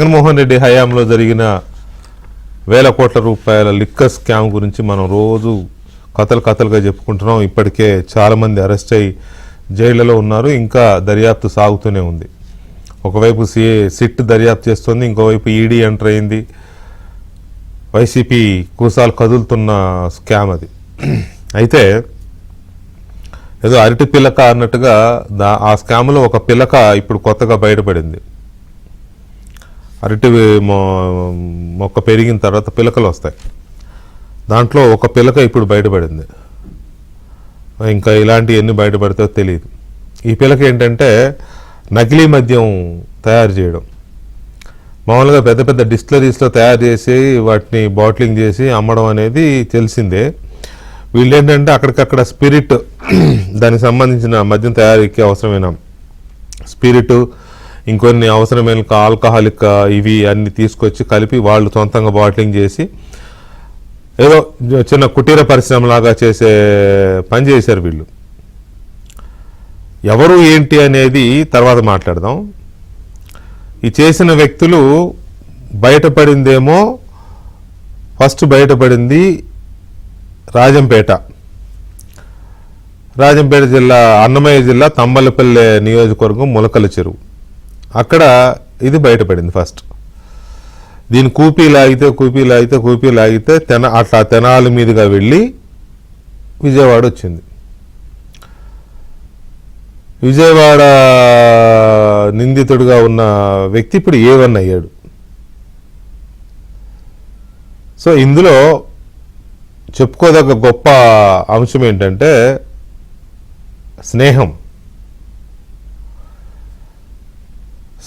జగన్మోహన్ రెడ్డి హయాంలో జరిగిన వేల కోట్ల రూపాయల లిక్కర్ స్కామ్ గురించి మనం రోజు కథలుగా చెప్పుకుంటున్నాం. ఇప్పటికే చాలామంది అరెస్ట్ అయ్యి జైళ్లలో ఉన్నారు. ఇంకా దర్యాప్తు సాగుతూనే ఉంది. ఒకవైపు సిట్ దర్యాప్తు చేస్తుంది, ఇంకోవైపు ఈడీ ఎంటర్ అయింది. వైసీపీ కూసాలు కదులుతున్న స్కామ్ అది. అయితే ఏదో అరటి పిల్లక అన్నట్టుగా ఆ స్కామ్లో ఒక పిల్లక ఇప్పుడు కొత్తగా బయటపడింది. అరటి మొక్క పెరిగిన తర్వాత పిలకలు వస్తాయి. దాంట్లో ఒక పిలక ఇప్పుడు బయటపడింది. ఇంకా ఇలాంటి ఎన్ని బయటపడతాయో తెలియదు. ఈ పిలక ఏంటంటే నకిలీ మద్యం తయారు చేయడం. మామూలుగా పెద్ద పెద్ద డిస్టిలరీస్లో తయారు చేసి వాటిని బాటిలింగ్ చేసి అమ్మడం అనేది తెలిసిందే. వీళ్ళు ఏంటంటే అక్కడికక్కడ స్పిరిట్, దానికి సంబంధించిన మద్యం తయారీకి అవసరమైన స్పిరిట్, ఇంకొన్ని అవసరమైన ఆల్కహాలిక్ ఇవి అన్ని తీసుకొచ్చి కలిపి వాళ్ళు సొంతంగా బాటిలింగ్ చేసి ఏదో చిన్న కుటీర పరిశ్రమలాగా చేసే పని చేశారు వీళ్ళు. ఎవరు ఏంటి అనేది తర్వాత మాట్లాడదాం. ఈ చేసిన వ్యక్తులు బయటపడిందేమో, ఫస్ట్ బయటపడింది రాజంపేట జిల్లా, అన్నమయ్య జిల్లా తంబలపల్లె నియోజకవర్గం ములకల చెరువు. అక్కడ ఇది బయటపడింది ఫస్ట్. దీని కూపీ లాగితే అట్లా తెనాలి మీదుగా వెళ్ళి విజయవాడ వచ్చింది. విజయవాడ నిందితుడిగా ఉన్న వ్యక్తి ఇప్పుడు A1 అయ్యాడు. సో ఇందులో చెప్పుకోదగ్గ గొప్ప అంశం ఏంటంటే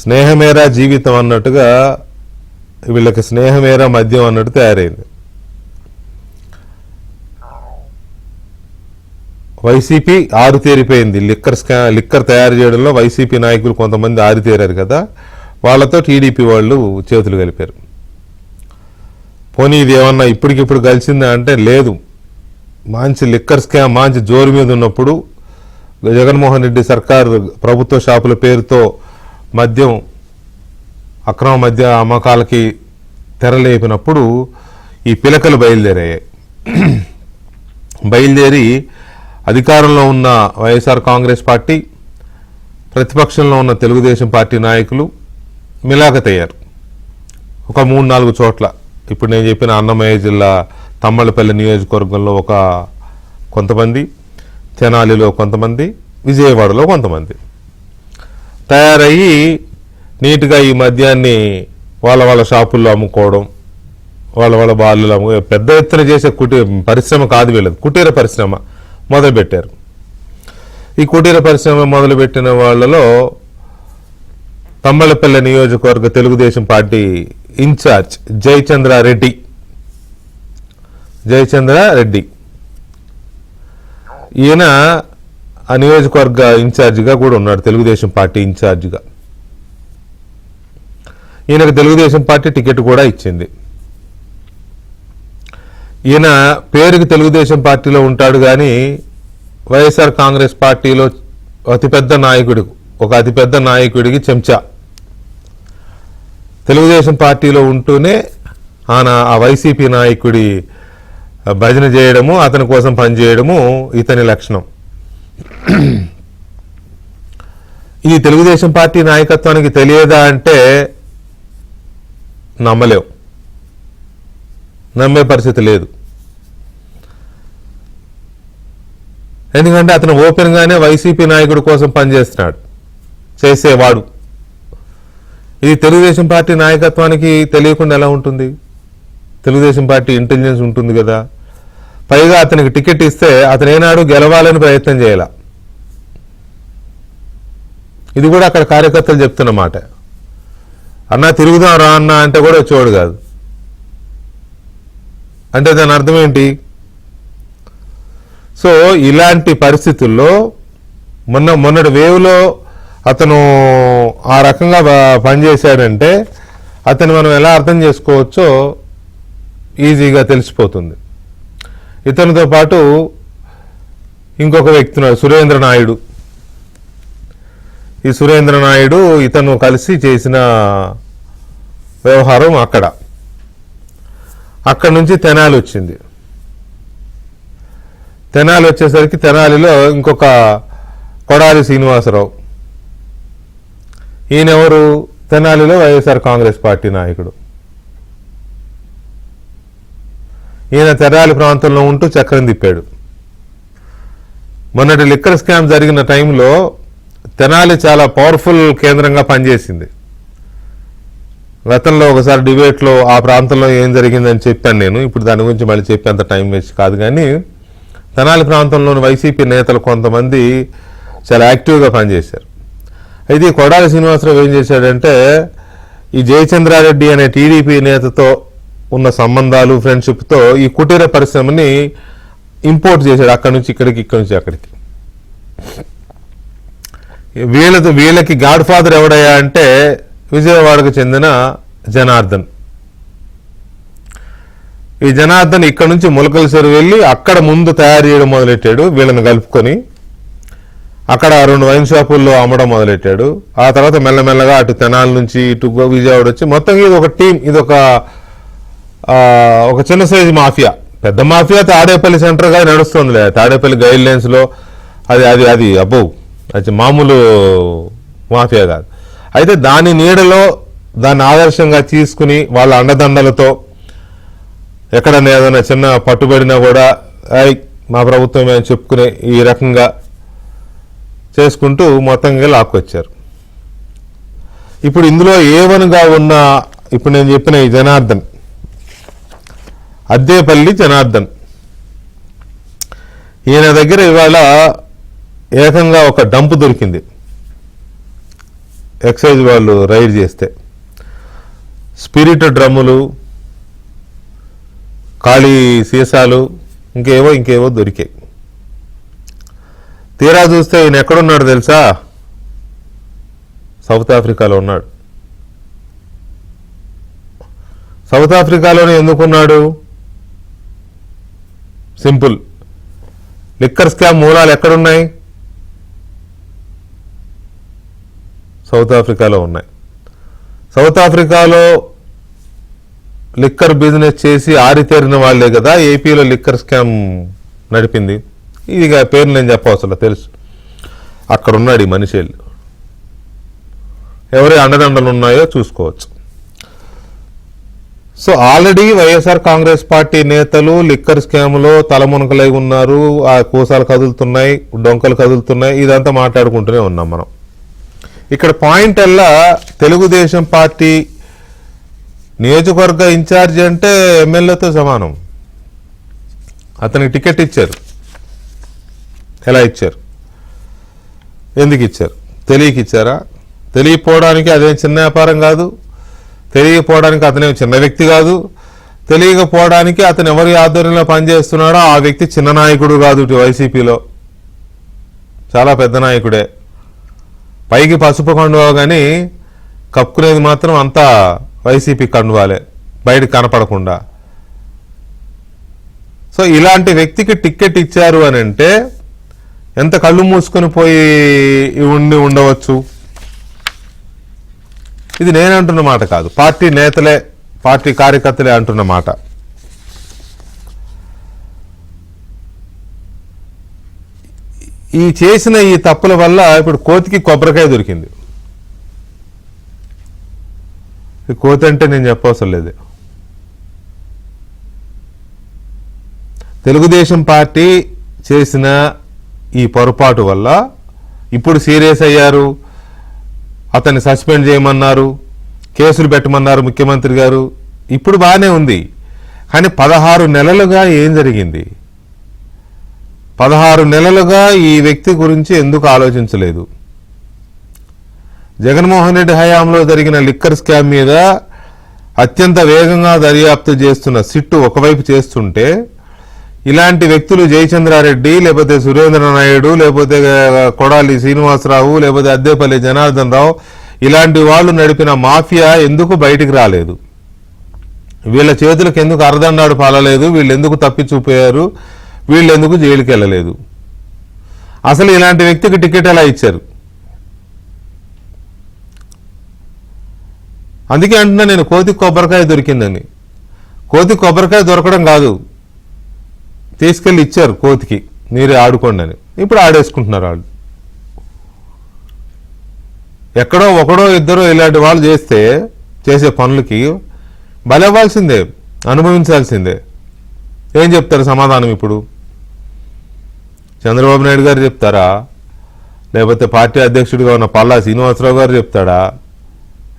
స్నేహమేరా జీవితం అన్నట్టుగా వీళ్ళకి స్నేహమేరా మద్యం అన్నట్టు తయారైంది. వైసీపీ ఆరుతేరిపోయింది. లిక్కర్ తయారు చేయడంలో వైసీపీ నాయకులు కొంతమంది ఆరితేరారు కదా, వాళ్ళతో టీడీపీ వాళ్ళు చేతులు కలిపారు. పోనీ ఇది ఏమన్నా ఇప్పటికిప్పుడు కలిసిందా అంటే లేదు. మంచి లిక్కర్ స్కామ్ మంచి జోరు మీద ఉన్నప్పుడు జగన్మోహన్ రెడ్డి సర్కార్ ప్రభుత్వ షాపుల పేరుతో అక్రమ మద్య అమ్మకాలకి తెరలేపినప్పుడు ఈ పిలకలు బయలుదేరి అధికారంలో ఉన్న వైఎస్ఆర్ కాంగ్రెస్ పార్టీ, ప్రతిపక్షంలో ఉన్న తెలుగుదేశం పార్టీ నాయకులు మిలాఖతయ్యారు. ఒక 3-4 చోట్ల. ఇప్పుడు నేను చెప్పిన అన్నమయ్య జిల్లా తమ్మలపల్లి నియోజకవర్గంలో కొంతమంది, తెనాలిలో కొంతమంది, విజయవాడలో కొంతమంది తయారయ్యి నీట్గా ఈ మద్యాన్ని వాళ్ళ షాపుల్లో అమ్ముకోవడం, వాళ్ళ బార్లలో పెద్ద ఎత్తున చేసే పరిశ్రమ కాదు వీళ్ళది, కుటీర పరిశ్రమ మొదలుపెట్టారు. ఈ కుటీర పరిశ్రమ మొదలుపెట్టిన వాళ్ళలో తమ్మలపల్లె నియోజకవర్గ తెలుగుదేశం పార్టీ ఇన్ఛార్జ్ జయచంద్ర రెడ్డి ఈయన ఆ నియోజకవర్గ ఇన్ఛార్జిగా కూడా ఉన్నాడు, తెలుగుదేశం పార్టీ ఇన్ఛార్జిగా. ఈయనకు తెలుగుదేశం పార్టీ టికెట్ కూడా ఇచ్చింది. ఈయన పేరుకి తెలుగుదేశం పార్టీలో ఉంటాడు కానీ వైఎస్ఆర్ కాంగ్రెస్ పార్టీలో ఒక అతిపెద్ద నాయకుడికి చెంచా. తెలుగుదేశం పార్టీలో ఉంటూనే ఆ వైసీపీ నాయకుడి భజన చేయడము, అతని కోసం పనిచేయడము ఇతని లక్షణం. ఇది తెలుగుదేశం పార్టీ నాయకత్వానికి తెలియదా అంటే నమ్మే పరిస్థితి లేదు. ఎందుకంటే అతను ఓపెన్గానే వైసీపీ నాయకుడి కోసం చేసేవాడు. ఇది తెలుగుదేశం పార్టీ నాయకత్వానికి తెలియకుండా ఎలా ఉంటుంది? తెలుగుదేశం పార్టీ ఇంటెలిజెన్స్ ఉంటుంది కదా. పైగా అతనికి టికెట్ ఇస్తే అతను ఏనాడు గెలవాలని ప్రయత్నం చేయాల. ఇది కూడా అక్కడ కార్యకర్తలు చెప్తున్న మాట. అన్నా తిరుగుదాం రా అన్నా అంటే కూడా వచ్చేవాడు కాదు. అంటే దాని అర్థం ఏంటి? సో ఇలాంటి పరిస్థితుల్లో మొన్నటి వేవ్లో అతను ఆ రకంగా పనిచేశాడంటే అతను మనం ఎలా అర్థం చేసుకోవచ్చో ఈజీగా తెలిసిపోతుంది. ఇతనితో పాటు ఇంకొక వ్యక్తి ఉన్నాడు, సురేంద్ర నాయుడు. ఈ సురేంద్ర నాయుడు ఇతను కలిసి చేసిన వ్యవహారం అక్కడ నుంచి తెనాలి వచ్చింది. తెనాలి వచ్చేసరికి తెనాలిలో ఇంకొక కొడాలి శ్రీనివాసరావు, ఈయనెవరు? తెనాలిలో వైఎస్ఆర్ కాంగ్రెస్ పార్టీ నాయకుడు. ఈయన తెనాలి ప్రాంతంలో ఉంటూ చక్రం తిప్పాడు. మొన్నటి లిక్కర్ స్కామ్ జరిగిన టైంలో తెనాలి చాలా పవర్ఫుల్ కేంద్రంగా పనిచేసింది. గతంలో ఒకసారి డిబేట్లో ఆ ప్రాంతంలో ఏం జరిగిందని చెప్పాను నేను. ఇప్పుడు దాని గురించి మళ్ళీ చెప్పేంత టైం వేస్ట్ కాదు. కానీ తెనాలి ప్రాంతంలోని వైసీపీ నేతలు కొంతమంది చాలా యాక్టివ్గా పనిచేశారు. అయితే ఈ కొడాలి శ్రీనివాసరావు ఏం చేశాడంటే, ఈ జయచంద్రారెడ్డి అనే టీడీపీ నేతతో ఉన్న సంబంధాలు, ఫ్రెండ్షిప్తో ఈ కుటీర పరిశ్రమని ఇంపోర్ట్ చేశాడు. అక్కడి నుంచి ఇక్కడికి, ఇక్కడి నుంచి అక్కడికి. వీళ్ళకి గాడ్ ఫాదర్ ఎవడయ్యా అంటే విజయవాడకు చెందిన జనార్దన్. ఈ జనార్దన్ ఇక్కడ నుంచి ములకల చెరువు వెళ్ళి అక్కడ ముందు తయారు చేయడం మొదలెట్టాడు. వీళ్ళని కలుపుకొని అక్కడ 2 వైన్ షాపుల్లో అమ్మడం మొదలెట్టాడు. ఆ తర్వాత మెల్లమెల్లగా అటు తెనాలి నుంచి ఇటు విజయవాడ వచ్చి మొత్తం ఇది ఒక టీం, ఇది ఒక చిన్న సైజు మాఫియా. పెద్ద మాఫియా తాడేపల్లి సెంటర్గా నడుస్తుందిలే. తాడేపల్లి గైడ్ లైన్స్లో అది అబ్బో, అది మామూలు మాఫియా కాదు. అయితే దాని నీడలో దాన్ని ఆదర్శంగా తీసుకుని వాళ్ళ అండదండలతో ఎక్కడన్నా ఏదైనా చిన్న పట్టుబడినా కూడా మా ప్రభుత్వమే అని చెప్పుకునే ఈ రకంగా చేసుకుంటూ మొత్తంగా లాక్కొచ్చారు. ఇప్పుడు ఇందులో ఏవనుగా ఉన్న ఇప్పుడు నేను చెప్పిన ఈ జనార్దన్, అద్దేపల్లి జనార్దన్, ఈయన దగ్గర ఇవాళ ఏకంగా ఒక డంపు దొరికింది. ఎక్సైజ్ వాళ్ళు రైడ్ చేస్తే స్పిరిట్ డ్రమ్ములు, ఖాళీ సీసాలు, ఇంకేవో దొరికాయి. తీరా చూస్తే ఈయన ఎక్కడున్నాడు తెలుసా? సౌత్ ఆఫ్రికాలో ఉన్నాడు. సౌత్ ఆఫ్రికాలోనే ఎందుకున్నాడు? సింపుల్. లిక్కర్ స్కామ్ మూలాలు ఎక్కడున్నాయి? సౌత్ ఆఫ్రికాలో ఉన్నాయి. సౌత్ ఆఫ్రికాలో లిక్కర్ బిజినెస్ చేసి ఆరితేరిన వాళ్లే కదా ఏపీలో లిక్కర్ స్కామ్ నడిపింది. ఇది పేరు నేను చెప్పవసరం, తెలుసు. అక్కడ ఉన్నాడు ఈ మనిషి. ఎవరి అండదండలు ఉన్నాయో చూసుకోవచ్చు. So already YSR Congress party నేతలు లిక్కర్ స్కామ్లో తలమునకలై ఉన్నారు. ఆ కూసాలు కదులుతున్నాయి, డొంకలు కదులుతున్నాయి. ఇదంతా మాట్లాడుకుంటూనే ఉన్నాం మనం. ఇక్కడ పాయింట్ అల్లా తెలుగుదేశం పార్టీ నియోజకవర్గ ఇన్ఛార్జి అంటే ఎమ్మెల్యేతో సమానం. అతనికి టికెట్ ఇచ్చారు. ఎలా ఇచ్చారు? ఎందుకు ఇచ్చారు? తెలియక ఇచ్చారా? తెలియకపోవడానికి అదేం చిన్న వ్యాపారం కాదు. తెలియకపోవడానికి అతనేం చిన్న వ్యక్తి కాదు. తెలియకపోవడానికి అతను ఎవరి ఆధ్వర్యంలో పనిచేస్తున్నాడో ఆ వ్యక్తి చిన్న నాయకుడు కాదు. ఇటు వైసీపీలో చాలా పెద్ద నాయకుడే. పైకి పసుపు కండువా కానీ కప్పుకునేది మాత్రం అంతా వైసీపీ కండువాలే, బయటకు కనపడకుండా. సో ఇలాంటి వ్యక్తికి టికెట్ ఇచ్చారు అని అంటే ఎంత కళ్ళు మూసుకొని పోయి ఉండవచ్చు. ఇది నేను అంటున్న మాట కాదు, పార్టీ నేతలే, పార్టీ కార్యకర్తలే అంటున్న మాట. ఈ చేసిన ఈ తప్పుల వల్ల ఇప్పుడు కోతికి కొబ్బరికాయ దొరికింది. కోతి అంటే నేను చెప్పవసరం లేదు. తెలుగుదేశం పార్టీ చేసిన ఈ పొరపాటు వల్ల ఇప్పుడు సీరియస్ అయ్యారు. అతన్ని సస్పెండ్ చేయమన్నారు, కేసులు పెట్టమన్నారు ముఖ్యమంత్రి గారు. ఇప్పుడు బాగానే ఉంది. కానీ 16 నెలలుగా ఏం జరిగింది? 16 నెలలుగా ఈ వ్యక్తి గురించి ఎందుకు ఆలోచించలేదు? జగన్మోహన్ రెడ్డి హయాంలో జరిగిన లిక్కర్ స్కామ్ మీద అత్యంత వేగంగా దర్యాప్తు చేస్తున్న సిట్టు ఒకవైపు చేస్తుంటే, ఇలాంటి వ్యక్తులు జయచంద్రారెడ్డి, లేకపోతే సురేంద్ర నాయుడు, లేకపోతే కొడాలి శ్రీనివాసరావు, లేకపోతే అద్దేపల్లి జనార్దన్ రావు, ఇలాంటి వాళ్ళు నడిపిన మాఫియా ఎందుకు బయటికి రాలేదు? వీళ్ళ చేతులకు ఎందుకు అరదండాడు పాలలేదు? వీళ్ళు ఎందుకు తప్పించుకుపోయారు? వీళ్ళు ఎందుకు జైలుకి వెళ్ళలేదు? అసలు ఇలాంటి వ్యక్తికి టికెట్ ఎలా ఇచ్చారు? అందుకే అంటున్నా నేను కోతి కొబ్బరికాయ దొరికిందని. కోతి కొబ్బరికాయ దొరకడం కాదు, తీసుకెళ్ళి ఇచ్చారు కోతికి, మీరే ఆడుకోండి అని. ఇప్పుడు ఆడేసుకుంటున్నారు వాళ్ళు. ఎక్కడో ఒకడో ఇద్దరో ఇలాంటి వాళ్ళు చేసే పనులకి బలవ్వాల్సిందే, అనుభవించాల్సిందే. ఏం చెప్తారు సమాధానం ఇప్పుడు? చంద్రబాబు నాయుడు గారు చెప్తారా, లేకపోతే పార్టీ అధ్యక్షుడిగా ఉన్న పల్లా శ్రీనివాసరావు గారు చెప్తాడా?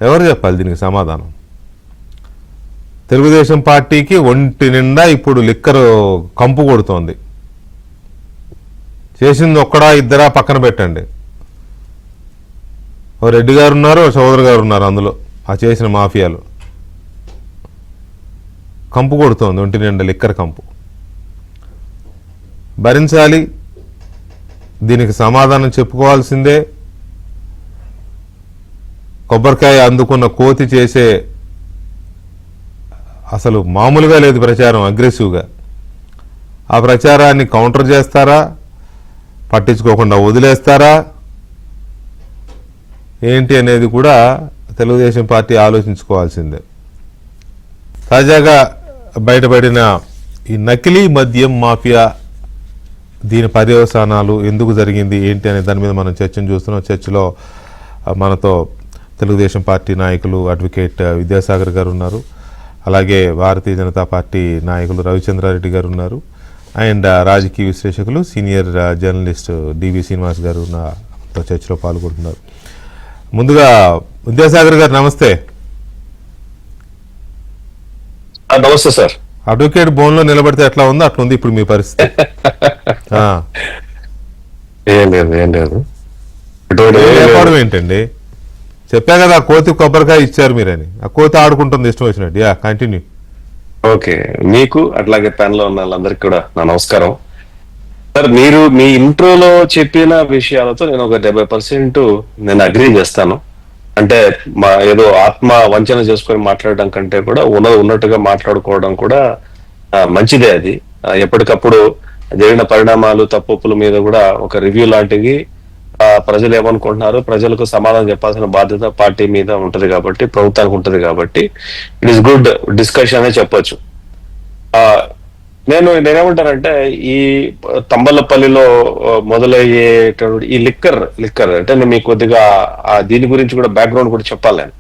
ఎవరు చెప్పాలి దీనికి సమాధానం? తెలుగుదేశం పార్టీకి ఒంటి నిండా ఇప్పుడు లిక్కర్ కంపు కొడుతోంది. చేసింది ఒక్కడా ఇద్దరా పక్కన పెట్టండి. ఓ రెడ్డి గారు ఉన్నారు, ఓ చౌదరి గారు ఉన్నారు అందులో, ఆ చేసిన మాఫియాలు. కంపు కొడుతోంది ఒంటి నిండా లిక్కర్ కంపు. భరించాలి, దీనికి సమాధానం చెప్పుకోవాల్సిందే. కొబ్బరికాయ అందుకున్న కోతి చేసే అసలు మామూలుగా లేదు ప్రచారం, అగ్రెసివ్గా. ఆ ప్రచారాన్ని కౌంటర్ చేస్తారా, పట్టించుకోకుండా వదిలేస్తారా ఏంటి అనేది కూడా తెలుగుదేశం పార్టీ ఆలోచించుకోవాల్సిందే. తాజాగా బయటపడిన ఈ నకిలీ మద్యం మాఫియా, దీని పర్యవసానాలు, ఎందుకు జరిగింది ఏంటి అనే దాని మీద మనం చర్చను చూస్తున్నాం. చర్చలో మనతో తెలుగుదేశం పార్టీ నాయకులు అడ్వకేట్ విద్యాసాగర్ గారు ఉన్నారు, అలాగే భారతీయ జనతా పార్టీ నాయకులు రవిచంద్రారెడ్డి గారు ఉన్నారు, అండ్ రాజకీయ విశ్లేషకులు సీనియర్ జర్నలిస్ట్ డివి శ్రీనివాస్ గారు నాతో చర్చలో పాల్గొంటున్నారు. ముందుగా విద్యాసాగర్ గారు నమస్తే. నమస్తే సార్. అడ్వకేట్ బోన్ లో నిలబడితే ఎట్లా ఉందో అట్లా ఉంది ఇప్పుడు మీ పరిస్థితి. ఏం లేదు వ్యాపారం ఏంటండి? చెప్పా కదా కోతి కొబ్బరికాయ ఇచ్చారు మీరని. ఆ కోతి ఆడుకుంటుంది ఇష్టం వచ్చినట్టు. కంటిన్యూ. ఓకే, మీకు అట్లాగే ప్యాన్ లో ఉన్న వాళ్ళందరికీ కూడా నా నమస్కారం. సార్, మీరు మీ ఇంట్రోలో చెప్పిన విషయాలతో నేను ఒక 70% నేను అగ్రీ చేస్తాను. అంటే ఏదో ఆత్మ వంచన చేసుకొని మాట్లాడడం కంటే కూడా ఉన్నట్టుగా మాట్లాడుకోవడం కూడా మంచిదే. అది ఎప్పటికప్పుడు జరిగిన పరిణామాలు, తప్పుల మీద కూడా ఒక రివ్యూ లాంటివి, ప్రజలు ఏమనుకుంటున్నారు, ప్రజలకు సమాధానం చెప్పాల్సిన బాధ్యత పార్టీ మీద ఉంటది కాబట్టి, ప్రభుత్వానికి ఉంటది కాబట్టి ఇట్ ఈస్ గుడ్ డిస్కషన్ అనే చెప్పొచ్చు. నేనేమంటానంటే, ఈ తంబలపల్లిలో మొదలయ్యేటటువంటి ఈ లిక్కర్ అంటే నేను మీకు కొద్దిగా దీని గురించి కూడా బ్యాక్గ్రౌండ్ కూడా చెప్పాలి. నేను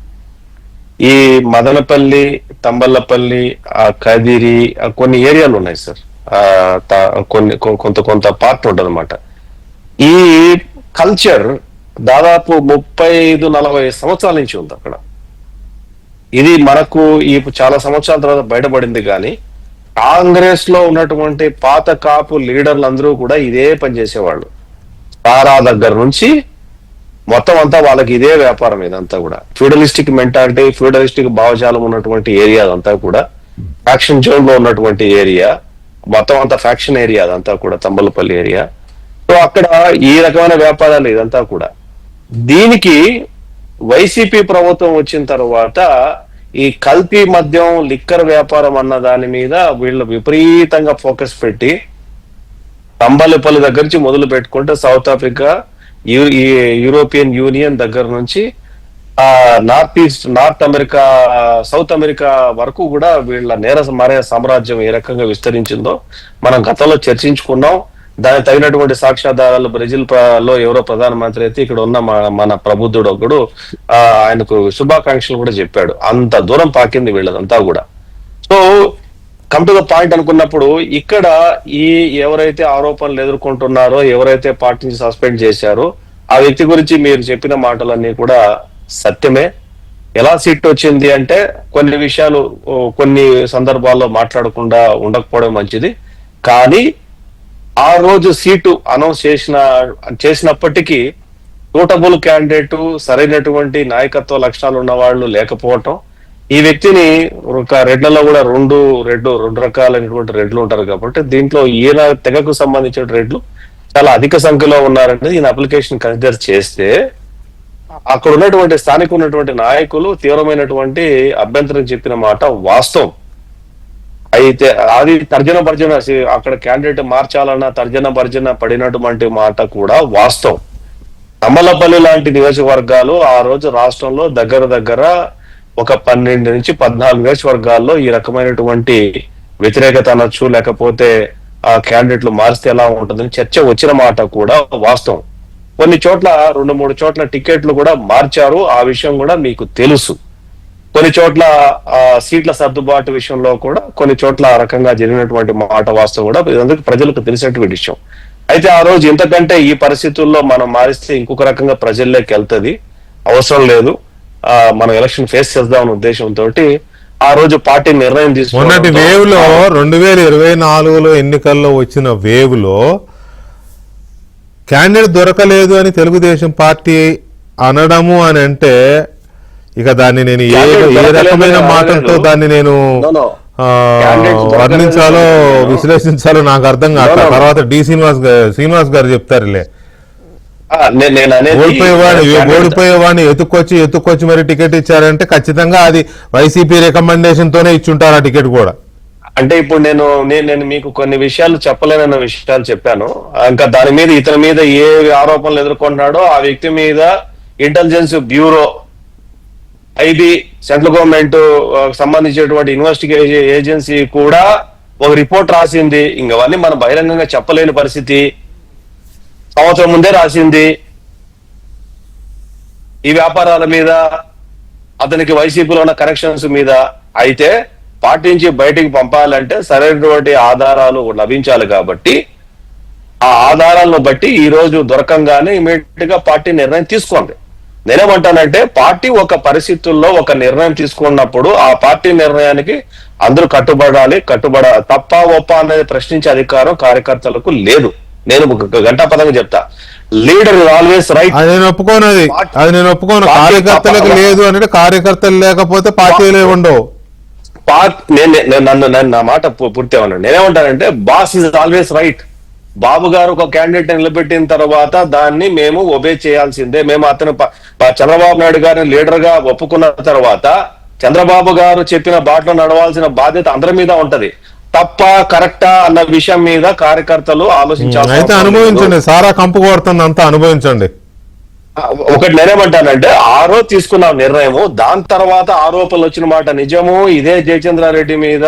ఈ మదనపల్లి, తంబలపల్లి, కదిరి కొన్ని ఏరియాలు ఉన్నాయి సార్. కొంత పార్ట్ ఉంటుంది అనమాట. ఈ కల్చర్ దాదాపు 35-40 సంవత్సరాల నుంచి ఉంది అక్కడ. ఇది మనకు ఈ చాలా సంవత్సరాల తర్వాత బయటపడింది. కానీ కాంగ్రెస్ లో ఉన్నటువంటి పాత కాపు లీడర్లు అందరూ కూడా ఇదే పని చేసేవాళ్ళు. సారా దగ్గర నుంచి మొత్తం అంతా వాళ్ళకి ఇదే వ్యాపారం. ఇదంతా కూడా ఫ్యూడలిస్టిక్ మెంటాలిటీ, ఫ్యూడలిస్టిక్ భావజాలం ఉన్నటువంటి ఏరియా అదంతా కూడా, ఫ్యాక్షన్ జోన్ లో ఉన్నటువంటి ఏరియా, మొత్తం అంతా ఫ్యాక్షన్ ఏరియా అదంతా కూడా, తంబలపల్లి ఏరియా. సో అక్కడ ఈ రకమైన వ్యాపారాలు ఇదంతా కూడా. దీనికి వైసీపీ ప్రభుత్వం వచ్చిన తర్వాత ఈ కల్తీ మద్యం, లిక్కర్ వ్యాపారం అన్న దాని మీద వీళ్ళు విపరీతంగా ఫోకస్ పెట్టి, తంబలపల్లి దగ్గర నుంచి మొదలు పెట్టుకుంటే సౌత్ ఆఫ్రికా, యూరోపియన్ యూనియన్ దగ్గర నుంచి నార్త్ అమెరికా, సౌత్ అమెరికా వరకు కూడా వీళ్ళ నేర సామ్రాజ్యం ఏ రకంగా విస్తరించిందో మనం గతంలో చర్చించుకున్నాం. దానికి తగినటువంటి సాక్ష్యాధారాలు బ్రెజిల్ లో ఎవరో ప్రధానమంత్రి అయితే ఇక్కడ ఉన్న మన ప్రబుద్ధుడు ఒకడు ఆయనకు శుభాకాంక్షలు కూడా చెప్పాడు. అంత దూరం పాకింది వీళ్ళదంతా కూడా. So come to the point అనుకున్నప్పుడు, ఇక్కడ ఈ ఎవరైతే ఆరోపణలు ఎదుర్కొంటున్నారో, ఎవరైతే పార్టీ నుంచి సస్పెండ్ చేశారో ఆ వ్యక్తి గురించి మీరు చెప్పిన మాటలన్నీ కూడా సత్యమే. ఎలా సీట్ వచ్చింది అంటే, కొన్ని విషయాలు కొన్ని సందర్భాల్లో మాట్లాడకుండా ఉండకపోవడం మంచిది. కానీ ఆ రోజు సీటు అనౌన్స్ చేసినప్పటికీ సూటబుల్ క్యాండిడేట్, సరైనటువంటి నాయకత్వ లక్షణాలు ఉన్న వాళ్ళు లేకపోవటం, ఈ వ్యక్తిని ఒక రెడ్లలో కూడా రెండు రకాలైనటువంటి రెడ్లు ఉంటారు కాబట్టి దీంట్లో ఈయన తెగకు సంబంధించిన రెడ్లు చాలా అధిక సంఖ్యలో ఉన్నారనేది ఈయన అప్లికేషన్ కన్సిడర్ చేస్తే, అక్కడ ఉన్నటువంటి స్థానిక ఉన్నటువంటి నాయకులు తీవ్రమైనటువంటి అభ్యంతరం చెప్పిన మాట వాస్తవం. అయితే అది తర్జన భర్జన, అక్కడ క్యాండిడేట్ మార్చాలన్న తర్జన భర్జన పడినటువంటి మాట కూడా వాస్తవం. తమ్మలపల్లి లాంటి నియోజకవర్గాలు ఆ రోజు రాష్ట్రంలో దగ్గర ఒక 12 నుంచి 14 నియోజకవర్గాల్లో ఈ రకమైనటువంటి వ్యతిరేకత అనొచ్చు, లేకపోతే ఆ క్యాండిడేట్లు మారిస్తే ఎలా ఉంటుందని చర్చ వచ్చిన మాట కూడా వాస్తవం. కొన్ని చోట్ల 2-3 చోట్ల టికెట్లు కూడా మార్చారు, ఆ విషయం కూడా మీకు తెలుసు. కొన్ని చోట్ల సీట్ల సర్దుబాటు విషయంలో కూడా కొన్ని చోట్ల ఆ రకంగా జరిగినటువంటి మాట వాస్తవం కూడా ప్రజలకు తెలిసినటువంటి విషయం. అయితే ఆ రోజు ఇంతకంటే ఈ పరిస్థితుల్లో మనం మారిస్తే ఇంకొక రకంగా ప్రజల్లోకి వెళ్తుంది, అవసరం లేదు, మనం ఎలక్షన్ ఫేస్ చేద్దామన్న ఉద్దేశంతో ఆ రోజు పార్టీ నిర్ణయం మొన్నటి వేవ్ లో 2024లో ఎన్నికల్లో వచ్చిన వేవ్ లో క్యాండిడేట్ దొరకలేదు అని తెలుగుదేశం పార్టీ అనడము అని అంటే ఇక దాన్ని నేను ఏ రకమైన మాటలతో దాన్ని నేను వర్ణించాలో విశ్లేషించాలో నాకు అర్థం కాదు. తర్వాత శ్రీనివాస్ గారు చెప్తారులే. ఓడిపోయేవాడిని ఎత్తుకొచ్చి మరి టికెట్ ఇచ్చారంటే ఖచ్చితంగా అది వైసీపీ రికమెండేషన్ తోనే ఇచ్చుంటారు ఆ టికెట్ కూడా. అంటే ఇప్పుడు నేను మీకు కొన్ని విషయాలు చెప్పలేనన్న విషయాలు చెప్పాను. ఇంకా దాని మీద ఇతని మీద ఏ ఆరోపణలు ఎదుర్కొంటున్నాడో ఆ వ్యక్తి మీద intelligence bureau, IB, central government సంబంధించినటువంటి ఇన్వెస్టిగేషన్ ఏజెన్సీ కూడా ఒక రిపోర్ట్ రాసింది. ఇంకవన్నీ మనం బహిరంగంగా చెప్పలేని పరిస్థితి. సంవత్సరం ముందే రాసింది ఈ వ్యాపారాల మీద, అతనికి వైసీపీలో ఉన్న కనెక్షన్స్ మీద. అయితే పార్టీ నుంచి బయటికి పంపాలంటే సరైనటువంటి ఆధారాలు లభించాలి కాబట్టి ఆ ఆధారాలను బట్టి ఈ రోజు దొరకంగానే ఇమీడియట్ గా పార్టీ నిర్ణయం తీసుకోండి. నేనేమంటానంటే పార్టీ ఒక పరిస్థితుల్లో ఒక నిర్ణయం తీసుకున్నప్పుడు ఆ పార్టీ నిర్ణయానికి అందరూ కట్టుబడాలి. తప్ప ఒప్ప అనేది ప్రశ్నించే అధికారం కార్యకర్తలకు లేదు. నేను గంటాపదంగా చెప్తా, లీడర్ ఆల్వేస్ రైట్. అది నేను ఒప్పుకోను. కార్యకర్తలకు లేదు అంటే కార్యకర్తలు లేకపోతే పార్టీలే ఉండవు. నా మాట పూర్తి అవ్వండి. నేనేమంటానంటే బాస్ ఈజ్ ఆల్వేస్ రైట్. బాబు గారు ఒక క్యాండిడేట్ నిలబెట్టిన తర్వాత దాన్ని మేము ఒబే చేయాల్సిందే. మేము అతను చంద్రబాబు నాయుడు గారిని లీడర్ గా ఒప్పుకున్న తర్వాత చంద్రబాబు గారు చెప్పిన బాటలో నడవాల్సిన బాధ్యత అందరి మీద ఉంటది. తప్ప కరెక్టా అన్న విషయం మీద కార్యకర్తలు ఆలోచించాలి. అయితే అనుభవించండి, సారా కంపు కొడుతుంది, అంతా అనుభవించండి. ఒకటి నేనేమంటానంటే తీసుకున్న నిర్ణయము, దాని తర్వాత ఆరోపణలు వచ్చిన మాట నిజము. ఇదే జయచంద్రారెడ్డి మీద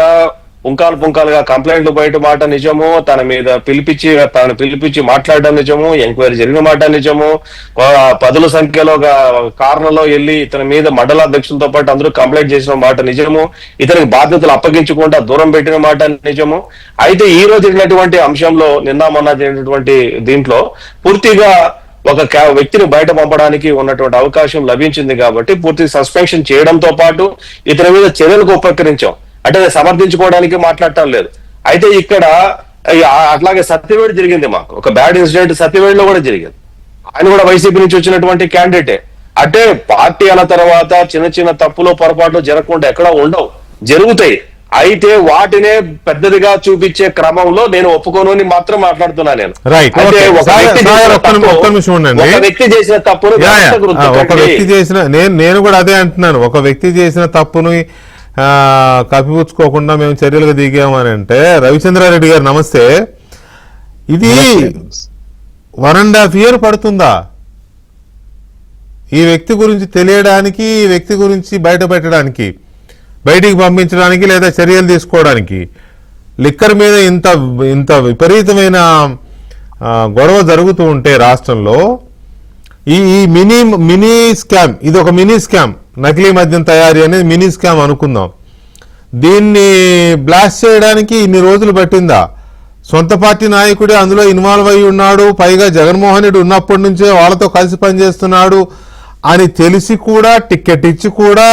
పుంకాలుగా కంప్లైంట్లు బయట మాట నిజము. తన మీద పిలిపించి మాట్లాడడం నిజము. ఎంక్వైరీ జరిగిన మాట నిజము. 10ల సంఖ్యలో కారణంలో వెళ్ళి ఇతని మీద మండల అధ్యక్షులతో పాటు అందరూ కంప్లైంట్ చేసిన మాట నిజము. ఇతనికి బాధ్యతలు అప్పగించకుండా దూరం పెట్టిన మాట నిజము. అయితే ఈ రోజు జరిగినటువంటి అంశంలో మొన్న జరిగినటువంటి దీంట్లో పూర్తిగా ఒక వ్యక్తిని బయట పంపడానికి ఉన్నటువంటి అవకాశం లభించింది కాబట్టి పూర్తి సస్పెన్షన్ చేయడంతో పాటు ఇతని మీద చర్యలకు ఉపకరించాం. అంటే సమర్థించుకోవడానికి మాట్లాడటం లేదు. అయితే ఇక్కడ అట్లాగే సత్యవేడు జరిగింది, మాకు ఒక బ్యాడ్ ఇన్సిడెంట్ సత్యవేడులో కూడా జరిగింది. ఆయన కూడా వైసీపీ నుంచి వచ్చినటువంటి క్యాండిడేటే. అంటే పార్టీ అన్న తర్వాత చిన్న తప్పులు పొరపాట్లు జరగకుండా ఎక్కడ ఉండవు, జరుగుతాయి. అయితే వాటినే పెద్దదిగా చూపించే క్రమంలో నేను ఒప్పుకోను అని మాత్రం మాట్లాడుతున్నా. నేను ఒక వ్యక్తి చేసిన తప్పును నేను కూడా అదే అంటున్నాను. ఒక వ్యక్తి చేసిన తప్పును కప్పిపుచ్చుకోకుండా మేము చర్యలకు దిగామని అంటే, రవిచంద్రారెడ్డి గారు నమస్తే. ఇది 1.5 year పడుతుందా ఈ వ్యక్తి గురించి తెలియడానికి, ఈ వ్యక్తి గురించి బయటపెట్టడానికి, బయటికి పంపించడానికి లేదా చర్యలు తీసుకోవడానికి? లిక్కర్ మీద ఇంత విపరీతమైన గొడవ జరుగుతూ ఉంటే రాష్ట్రంలో ఈ మినీ స్కామ్, ఇది ఒక మినీ స్కామ్, నకిలీ మద్యం తయారీ అనేది మినీ స్కామ్ అనుకుందాం. దీన్ని బ్లాస్ట్ చేయడానికి ఇన్ని రోజులు పట్టిందా? సొంత పార్టీ నాయకుడే అందులో ఇన్వాల్వ్ అయి ఉన్నాడు, పైగా జగన్మోహన్ రెడ్డి ఉన్నప్పటి నుంచే వాళ్ళతో కలిసి పనిచేస్తున్నాడు అని తెలిసి కూడా టికెట్ ఇచ్చి కూడా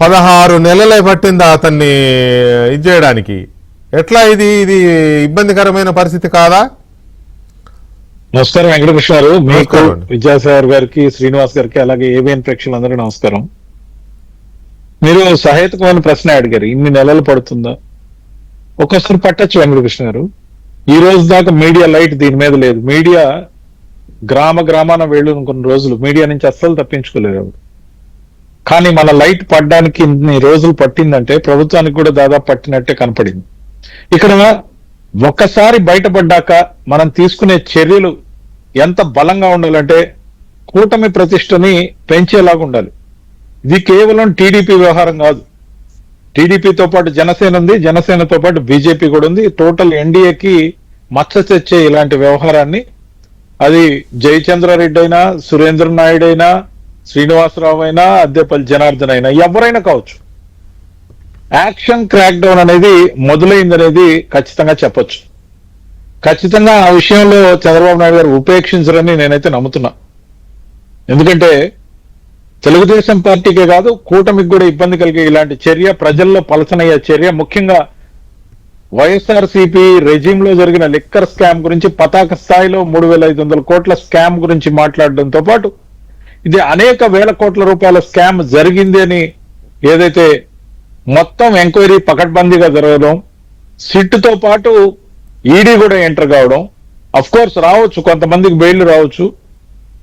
16 నెలలే పట్టిందా అతన్ని ఇది చేయడానికి? ఎట్లా ఇది ఇబ్బందికరమైన పరిస్థితి కాదా? నమస్కారం వెంకటకృష్ణ గారు, మీకు, విద్యాసాగర్ గారికి, శ్రీనివాస్ గారికి, అలాగే ఏబిఎన్ ప్రేక్షకులందరూ నమస్కారం. మీరు సహేతుకమైన ప్రశ్న అడిగారు, ఇన్ని నెలలు పడుతుందా? ఒక్కసారి పట్టచ్చు వెంకటకృష్ణ గారు. ఈ రోజు దాకా మీడియా లైట్ దీని మీద లేదు. మీడియా గ్రామాన వెళ్ళు కొన్ని రోజులు మీడియా నుంచి అస్సలు తప్పించుకోలేదు. కానీ మన లైట్ పడ్డానికి ఇన్ని రోజులు పట్టిందంటే ప్రభుత్వానికి కూడా దాదాపు పట్టినట్టే కనపడింది. ఇక్కడ ఒక్కసారి బయటపడ్డాక మనం తీసుకునే చర్యలు ఎంత బలంగా ఉండాలంటే కూటమి ప్రతిష్టని పెంచేలాగా ఉండాలి. ఇది కేవలం టీడీపీ వ్యవహారం కాదు. టీడీపీతో పాటు జనసేన ఉంది, జనసేనతో పాటు బీజేపీ కూడా ఉంది. టోటల్ ఎన్డీఏకి మచ్చ తెచ్చే ఇలాంటి వ్యవహారాన్ని అది జయచంద్రారెడ్డి అయినా, సురేంద్ర నాయుడు అయినా, శ్రీనివాసరావు అయినా, అద్దెపల్లి జనార్దన్ అయినా, ఎవరైనా కావచ్చు, యాక్షన్ క్రాక్ డౌన్ అనేది మొదలైందనేది ఖచ్చితంగా చెప్పొచ్చు. ఖచ్చితంగా ఆ విషయంలో చంద్రబాబు నాయుడు గారు ఉపేక్షించరని నేనైతే నమ్ముతున్నా. ఎందుకంటే తెలుగుదేశం పార్టీకే కాదు, కూటమికి కూడా ఇబ్బంది కలిగే ఇలాంటి చర్య, ప్రజల్లో పలసనయ్యే చర్య, ముఖ్యంగా వైఎస్ఆర్సీపీ రెజిమ్ లో జరిగిన లిక్కర్ స్కామ్ గురించి, పతాక స్థాయిలో 3,500 కోట్ల స్కామ్ గురించి మాట్లాడడంతో పాటు ఇది అనేక వేల కోట్ల రూపాయల స్కామ్ జరిగింది అని ఏదైతే మొత్తం ఎంక్వైరీ పకడ్బందీగా జరగడం, సిట్తో పాటు ఈడీ కూడా ఎంటర్ కావడం, అఫ్ కోర్స్ రావచ్చు, కొంతమందికి బెయిల్ రావచ్చు,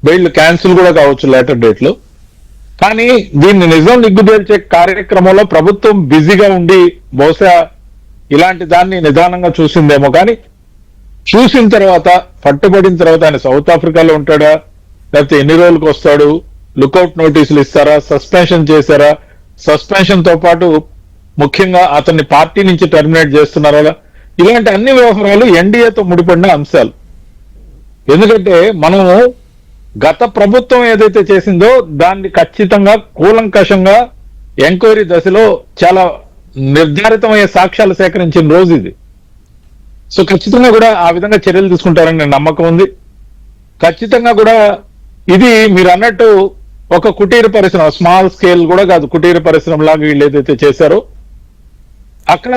బెయిల్ క్యాన్సిల్ కూడా కావచ్చు లేటర్ డేట్ లో. కానీ దీన్ని నిజం నిగ్గుదేల్చే కార్యక్రమంలో ప్రభుత్వం బిజీగా ఉండి బహుశా ఇలాంటి దాన్ని నిదానంగా చూసిందేమో. కానీ చూసిన తర్వాత, పట్టుబడిన తర్వాత ఆయన సౌత్ ఆఫ్రికాలో ఉంటాడా, లేకపోతే ఎన్ని రోజులకు వస్తాడు, లుకౌట్ నోటీసులు ఇస్తారా, సస్పెన్షన్ చేశారా, సస్పెన్షన్ తో పాటు ముఖ్యంగా అతన్ని పార్టీ నుంచి టర్మినేట్ చేస్తున్నారా, ఇలాంటి అన్ని వ్యవహారాలు ఎన్డీఏతో ముడిపడిన అంశాలు. ఎందుకంటే మనము గత ప్రభుత్వం ఏదైతే చేసిందో దాన్ని ఖచ్చితంగా కూలంకషంగా ఎంక్వైరీ దశలో చాలా నిర్ధారితమయ్యే సాక్ష్యాలు సేకరించిన రోజు ఇది. సో ఖచ్చితంగా కూడా ఆ విధంగా చర్యలు తీసుకుంటారని నేను నమ్మకం ఉంది. ఖచ్చితంగా కూడా ఇది మీరు అన్నట్టు ఒక కుటీర పరిశ్రమ, స్మాల్ స్కేల్ కూడా కాదు, కుటీర పరిశ్రమ లాగా వీళ్ళు ఏదైతే చేశారో అక్కడ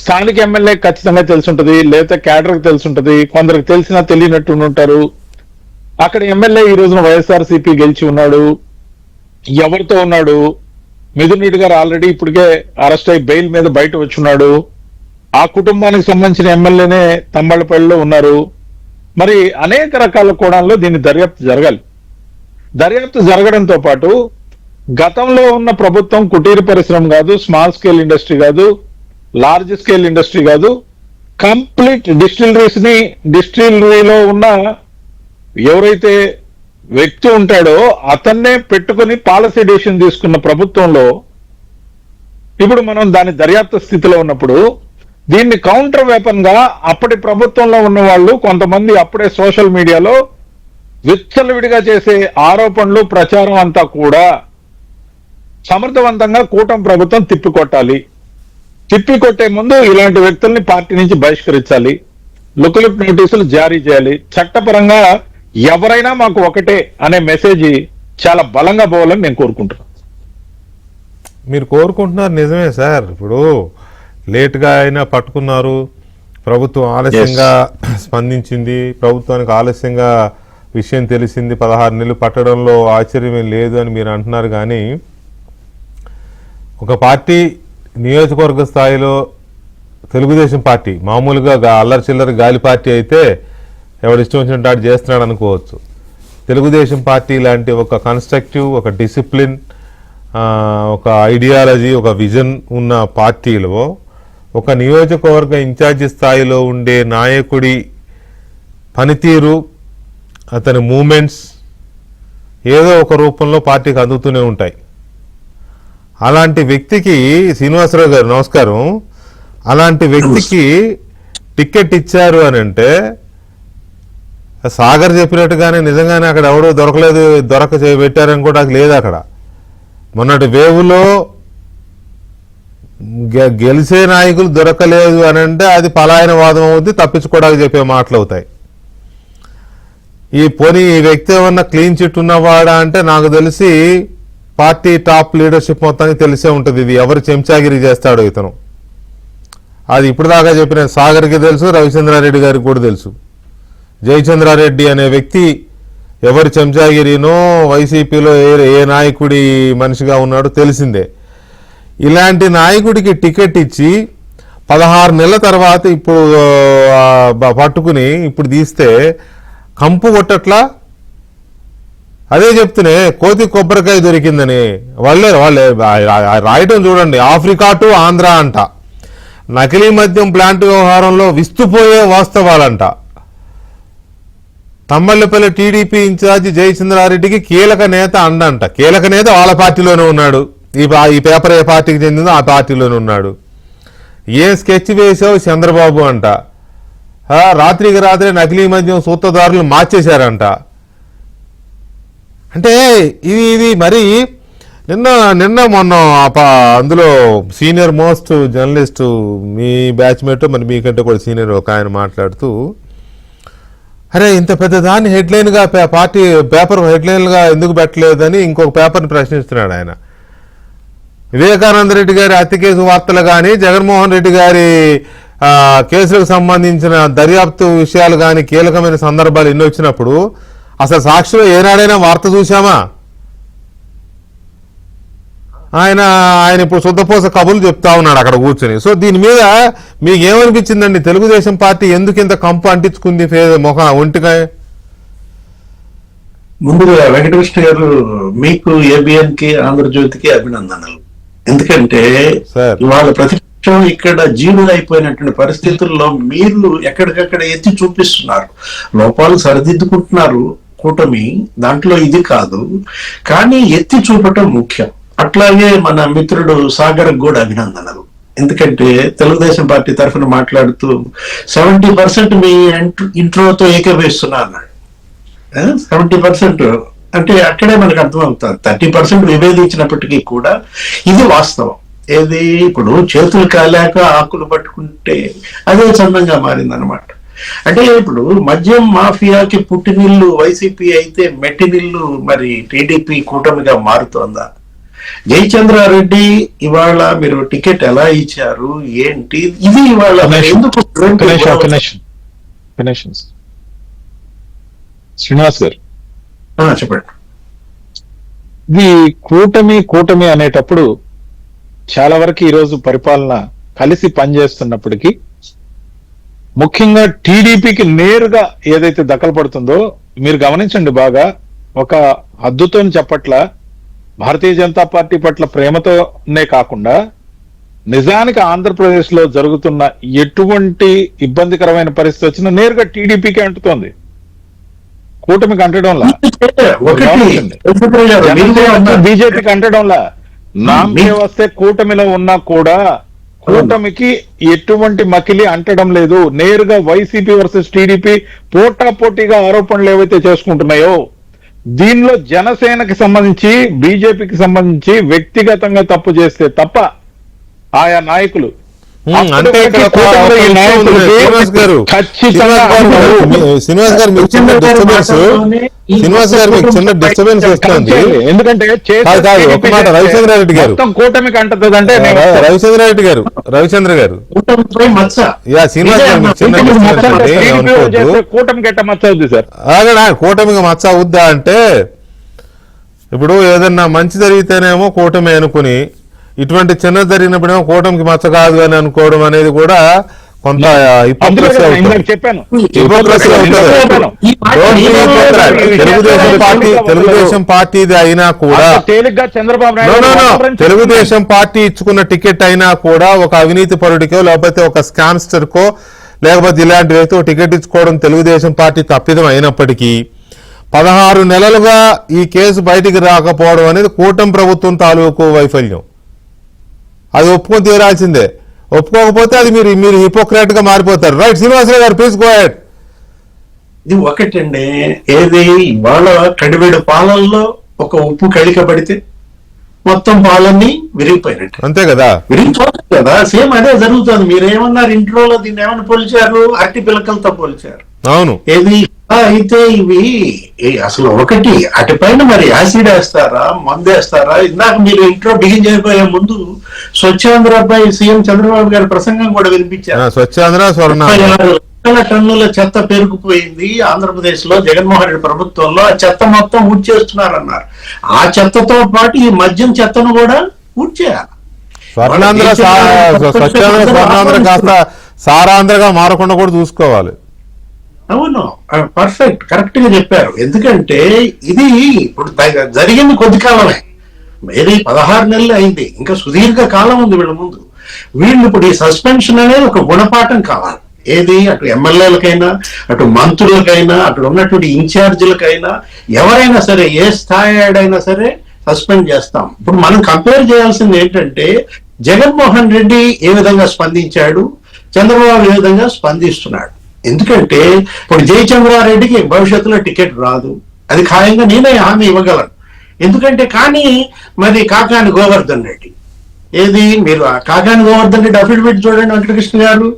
స్థానిక ఎమ్మెల్యే ఖచ్చితంగా తెలిసి ఉంటుంది, లేదా క్యాడర్కి తెలిసి ఉంటుంది, కొందరికి తెలిసినా తెలియనట్టు ఉంటారు. అక్కడ ఎమ్మెల్యే ఈ రోజున వైఎస్ఆర్సీపీ గెలిచి ఉన్నాడు, ఎవరితో ఉన్నాడు, మిథున్ రెడ్డి గారు ఆల్రెడీ ఇప్పటికే అరెస్ట్ అయి బెయిల్ మీద బయట వచ్చున్నాడు. ఆ కుటుంబానికి సంబంధించిన ఎమ్మెల్యేనే తంబళ్ళపల్లిలో ఉన్నారు. మరి అనేక రకాల కోణాల్లో దీన్ని దర్యాప్తు జరగాలి. దర్యాప్తు జరగడంతో పాటు గతంలో ఉన్న ప్రభుత్వం కుటీర పరిశ్రమ కాదు, స్మాల్ స్కేల్ ఇండస్ట్రీ కాదు, లార్జ్ స్కేల్ ఇండస్ట్రీ కాదు, కంప్లీట్ డిస్టిలరీస్ ని, డిస్టిలరీలో ఉన్న ఎవరైతే వ్యక్తి ఉంటాడో అతన్నే పెట్టుకుని పాలసీ డెసిషన్ తీసుకున్న ప్రభుత్వంలో ఇప్పుడు మనం దాని దర్యాప్తు స్థితిలో ఉన్నప్పుడు దీన్ని కౌంటర్ వెపన్ గా అప్పటి ప్రభుత్వంలో ఉన్న వాళ్ళు కొంతమంది అప్పుడే సోషల్ మీడియాలో విచ్చలవిడిగా చేసే ఆరోపణలు, ప్రచారం అంతా కూడా సమర్థవంతంగా కూటమి ప్రభుత్వం తిప్పికొట్టాలి. తిప్పికొట్టే ముందు ఇలాంటి వ్యక్తుల్ని పార్టీ నుంచి బహిష్కరించాలి, లుకలుప్ నోటీసులు జారీ చేయాలి. చట్టపరంగా ఎవరైనా మాకు ఒకటే అనే మెసేజ్ చాలా బలంగా పోవాలని నేను కోరుకుంటున్నాను. మీరు కోరుకుంటున్నారు నిజమే సార్. ఇప్పుడు లేట్గా అయినా పట్టుకున్నారు, ప్రభుత్వం ఆలస్యంగా స్పందించింది, ప్రభుత్వానికి ఆలస్యంగా విషయం తెలిసింది, 16 నెలలు పట్టడంలో ఆశ్చర్యం లేదు అని మీరు అంటున్నారు. కానీ ఒక పార్టీ నియోజకవర్గ స్థాయిలో తెలుగుదేశం పార్టీ మామూలుగా అల్లరి చిల్లరి గాలి పార్టీ అయితే ఎవడిష్టం వచ్చినట్టు అటు చేస్తున్నాడు అనుకోవచ్చు. తెలుగుదేశం పార్టీ లాంటి ఒక కన్స్ట్రక్టివ్, ఒక డిసిప్లిన్, ఒక ఐడియాలజీ, ఒక విజన్ ఉన్న పార్టీలో ఒక నియోజకవర్గ ఇన్ఛార్జి స్థాయిలో ఉండే నాయకుడి పనితీరు, అతని మూమెంట్స్ ఏదో ఒక రూపంలో పార్టీకి అందుతూనే ఉంటాయి. అలాంటి వ్యక్తికి, శ్రీనివాసరావు గారు నమస్కారం, అలాంటి వ్యక్తికి టికెట్ ఇచ్చారు అని అంటే సాగర్ చెప్పినట్టుగానే నిజంగానే అక్కడ ఎవడో దొరకలేదు, పెట్టారని కూడా లేదు. అక్కడ మొన్నటి వేవులో గెలిచే నాయకులు దొరకలేదు అని అంటే అది పలాయన వాదం అవుద్ది, తప్పించుకోవడానికి చెప్పే మాటలు అవుతాయి. ఈ వ్యక్తి ఏమన్నా క్లీన్ చిట్ ఉన్నవాడా అంటే నాకు తెలిసి పార్టీ టాప్ లీడర్షిప్ మొత్తానికి తెలిసే ఉంటుంది ఇది ఎవరు చెంచాగిరి చేస్తాడో ఇతను. అది ఇప్పుడు దాకా చెప్పిన సాగర్కి తెలుసు, రవిచంద్రారెడ్డి గారికి కూడా తెలుసు. జయచంద్రారెడ్డి అనే వ్యక్తి ఎవరి చెంచాగిరినో, వైసీపీలో ఏ నాయకుడి మనిషిగా ఉన్నాడో తెలిసిందే. ఇలాంటి నాయకుడికి టికెట్ ఇచ్చి 16 నెలల తర్వాత ఇప్పుడు పట్టుకుని ఇప్పుడు తీస్తే కంపు కొట్టట్లా. అదే చెప్తూనే కోతి కొబ్బరికాయ దొరికిందని వాళ్ళే రాయటం చూడండి. ఆఫ్రికా టు ఆంధ్ర అంట, నకిలీ మద్యం ప్లాంట్ వ్యవహారంలో విస్తుపోయే వాస్తవాలంట. తమ్మళ్ళపల్లి టీడీపీ ఇన్ఛార్జి జయచంద్రారెడ్డికి కీలక నేత అండంట. కీలక నేత వాళ్ళ పార్టీలోనే ఉన్నాడు. ఈ పేపర్ ఏ పార్టీకి చెందిందో ఆ పార్టీలోనే ఉన్నాడు. ఏం స్కెచ్ వేసావు చంద్రబాబు అంట. రాత్రికి రాత్రి నకిలీ మద్యం సూత్రధారులు మార్చేశారంట. అంటే ఇది మరి నిన్న మొన్న అందులో సీనియర్ మోస్ట్ జర్నలిస్ట్ మీ బ్యాచ్మేట్, మరి మీకంటే కూడా సీనియర్ ఒక ఆయన మాట్లాడుతూ, అరే ఇంత పెద్ద దాన్ని హెడ్లైన్గా పార్టీ పేపర్ హెడ్లైన్గా ఎందుకు పెట్టలేదని ఇంకొక పేపర్ని ప్రశ్నిస్తున్నాడు ఆయన. వివేకానంద రెడ్డి గారి హత్య కేసు వార్తలు కానీ, జగన్మోహన్ రెడ్డి గారి కేసులకు సంబంధించిన దర్యాప్తు విషయాలు కానీ కీలకమైన సందర్భాలు ఎన్ని వచ్చినప్పుడు అసలు సాక్షిలో ఏనాడైనా వార్త చూశామా? ఆయన ఇప్పుడు శుద్ధపోస కబుర్లు చెప్తా ఉన్నాడు అక్కడ కూర్చొని. సో దీని మీద మీకు ఏమనిపించిందండి? తెలుగుదేశం పార్టీ ఎందుకు ఇంత కంపు అంటించుకుంది ఒంటికాయ? ముందుగా వెంకటకృష్ణ గారు, మీకు ఏబిఎన్ కి ఆంధ్రజ్యోతికి అభినందనలు. ఎందుకంటే ఇవాళ ప్రతిపక్షం ఇక్కడ జీవులు అయిపోయినటువంటి పరిస్థితుల్లో మీరు ఎక్కడికక్కడ ఎత్తి చూపిస్తున్నారు, లోపాలు సరిదిద్దుకుంటున్నారు కూటమి, దాంట్లో ఇది కాదు, కానీ ఎత్తి చూపటం ముఖ్యం. అట్లాగే మన మిత్రుడు సాగర్ కూడా అభినందనలు. ఎందుకంటే తెలుగుదేశం పార్టీ తరఫున మాట్లాడుతూ 70% మీ ఇంట్రోతో ఏకీభవిస్తున్నా అన్నాడు. 70% అంటే అక్కడే మనకు అర్థమవుతుంది. 30% విభేదించినప్పటికీ కూడా ఇది వాస్తవం. ఏది ఇప్పుడు చేతులు కాలేక ఆకులు పట్టుకుంటే అదే చందంగా మారిందనమాట. అంటే ఇప్పుడు మద్యం మాఫియాకి పుట్టినిల్లు వైసీపీ అయితే మెట్టినిల్లు మరి టీడీపీ కూటమిగా మారుతోందా? జయచంద్రారెడ్డి ఇవాళ మీరు టికెట్ ఎలా ఇచ్చారు ఏంటి ఇది ఇవాళ ఎందుకు శ్రీనివాస్ గారు చెప్పండి. ఇది కూటమి అనేటప్పుడు చాలా వరకు ఈరోజు పరిపాలన కలిసి పనిచేస్తున్నప్పటికీ ముఖ్యంగా టీడీపీకి నేరుగా ఏదైతే దక్కలు పడుతుందో మీరు గమనించండి బాగా. ఒక హద్దుతో చెప్పట్ల భారతీయ జనతా పార్టీ పట్ల ప్రేమతోనే కాకుండా నిజానికి ఆంధ్రప్రదేశ్ లో జరుగుతున్న ఎటువంటి ఇబ్బందికరమైన పరిస్థితి వచ్చినా నేరుగా టీడీపీకి అంటుతోంది, కూటమికి అంటడంలా, బీజేపీకి అంటడంలా. నామకే వస్తే కూటమిలో ఉన్నా కూడా కూటమికి ఎటువంటి మకిలి అంటడం లేదు. నేరుగా వైసీపీ వర్సెస్ టీడీపీ పోటాపోటీగా ఆరోపణలు ఏవైతే చేసుకుంటున్నాయో దీనిలో జనసేనకి సంబంధించి బీజేపీకి సంబంధించి వ్యక్తిగతంగా తప్పు చేస్తే తప్ప ఆయా నాయకులు శ్రీనివాస్ గారు మీకు చిన్న డిస్టర్బెన్స్ వస్తుంది. ఎందుకంటే ఒక మాట రవిచంద్రారెడ్డి గారు, కూటమికి అంటదంటే రవిచంద్ర గారు శ్రీనివాస్ గారు మీకు చిన్న డిస్టర్బెన్స్. కూటమికి ఎట్ట మచ్చ అవుద్ది సార్? కూటమికి మచ్చ అవుద్దా అంటే ఇప్పుడు ఏదన్నా మంచి జరిగితేనేమో కూటమి అనుకుని, ఇటువంటి చిన్న జరిగినప్పుడేమో కూటమికి మచ్చ కాదు అని అనుకోవడం అనేది కూడా కొంత తెలుగుదేశం పార్టీది అయినా కూడా, తెలుగుదేశం పార్టీ ఇచ్చుకున్న టికెట్ అయినా కూడా ఒక అవినీతి పరుడికో లేకపోతే ఒక స్కామ్స్టర్ కో లేకపోతే ఇలాంటి వ్యక్తి టికెట్ ఇచ్చుకోవడం తెలుగుదేశం పార్టీ తప్పిదం అయినప్పటికీ 16 నెలలుగా ఈ కేసు బయటికి రాకపోవడం అనేది కూటమి ప్రభుత్వం తాలూకు వైఫల్యం. అది ఒప్పుకొని తీరాల్సిందే. ఒప్పుకోకపోతే అది మీరు హిపోక్రేట్ గా మారిపోతారు. రైట్ శ్రీనివాసరావు గారు, ప్లీజ్ గో హెడ్. ఇది ఒకటండి, ఏది ఇవాళ కడివేడు పాలల్లో ఒక ఉప్పు కడికబడితే మొత్తం పాలన్నీ విరిగిపోయినట్టు, అంతే కదా, విరిగిపోతుంది కదా. సేమ్ అదే జరుగుతుంది. మీరేమన్నారు ఇంట్లోలో దీన్ని ఏమని పోల్చారు? అరటి పిలకలతో పోల్చారు. అవును, ఏది అయితే ఇవి అసలు ఒకటి అటుపైన మరి యాసిడ్ వేస్తారా, మందు వేస్తారా? ఇందాక మీరు ఇంట్లో బిగిన్ చేయబోయే ముందు స్వచ్ఛాంధ్రపై సీఎం చంద్రబాబు గారి ప్రసంగం కూడా వినిపించారు. 36 టన్నుల చెత్త పెరిగిపోయింది ఆంధ్రప్రదేశ్ లో జగన్మోహన్ రెడ్డి ప్రభుత్వంలో. ఆ చెత్త మొత్తం ఊడ్చేస్తున్నారన్నారు. ఆ చెత్తతో పాటు ఈ మద్యం చెత్తను కూడా ఊడ్చేయాలి. స్వర్ణాంధ్ర కాస్త సారాంధ్రగా మారకుండా కూడా చూసుకోవాలి. అవును, పర్ఫెక్ట్, కరెక్ట్ గా చెప్పారు. ఎందుకంటే ఇది ఇప్పుడు జరిగింది కొద్ది కాలమే, మేరీ 16 నెలలు అయింది, ఇంకా సుదీర్ఘ కాలం ఉంది వీళ్ళ ముందు. వీళ్ళు ఇప్పుడు ఈ సస్పెన్షన్ అనేది ఒక గుణపాఠం కావాలి. ఏది అటు ఎమ్మెల్యేలకైనా, అటు మంత్రులకైనా, అక్కడ ఉన్నటువంటి ఇన్ఛార్జీలకైనా, ఎవరైనా సరే ఏ స్థాయి అయినా సరే సస్పెండ్ చేస్తాం. ఇప్పుడు మనం కంపేర్ చేయాల్సింది ఏంటంటే జగన్మోహన్ రెడ్డి ఏ విధంగా స్పందించాడు, చంద్రబాబు ఏ విధంగా స్పందిస్తున్నాడు. ఎందుకంటే ఇప్పుడు జయచంద్రారెడ్డికి భవిష్యత్తులో టికెట్ రాదు, అది ఖాయంగా నేనే హామీ ఇవ్వగలను. ఎందుకంటే కానీ మరి కాకాని గోవర్ధన్ రెడ్డి, ఏది మీరు కాకాని గోవర్ధన్ రెడ్డి అఫిడవిట్ చూడండి వెంకటకృష్ణ గారు,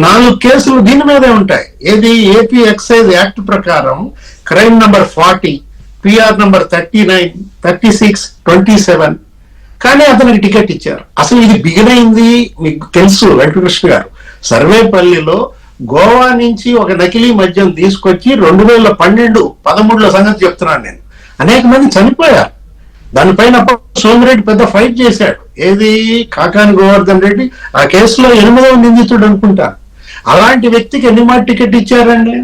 4 కేసులు దీని మీదే ఉంటాయి. ఏది ఏపీ ఎక్సైజ్ యాక్ట్ ప్రకారం క్రైమ్ నంబర్ 40, పిఆర్ నంబర్ 39, 36, 27. కానీ అతనికి టికెట్ ఇచ్చారు. అసలు ఇది బిగిన్ అయింది మీకు తెలుసు వెంకటకృష్ణ గారు, సర్వేపల్లిలో గోవా నుంచి ఒక నకిలీ మద్యం తీసుకొచ్చి 2012-13 సంగతి చెప్తున్నాను నేను. అనేక మంది చనిపోయారు. దానిపైన సోమిరెడ్డి పెద్ద ఫైట్ చేశాడు. ఏది కాకాని గోవర్ధన్ రెడ్డి ఆ కేసులో 8వ నిందితుడు అనుకుంటాను. అలాంటి వ్యక్తికి ఎన్ని మాట టికెట్ ఇచ్చారండి?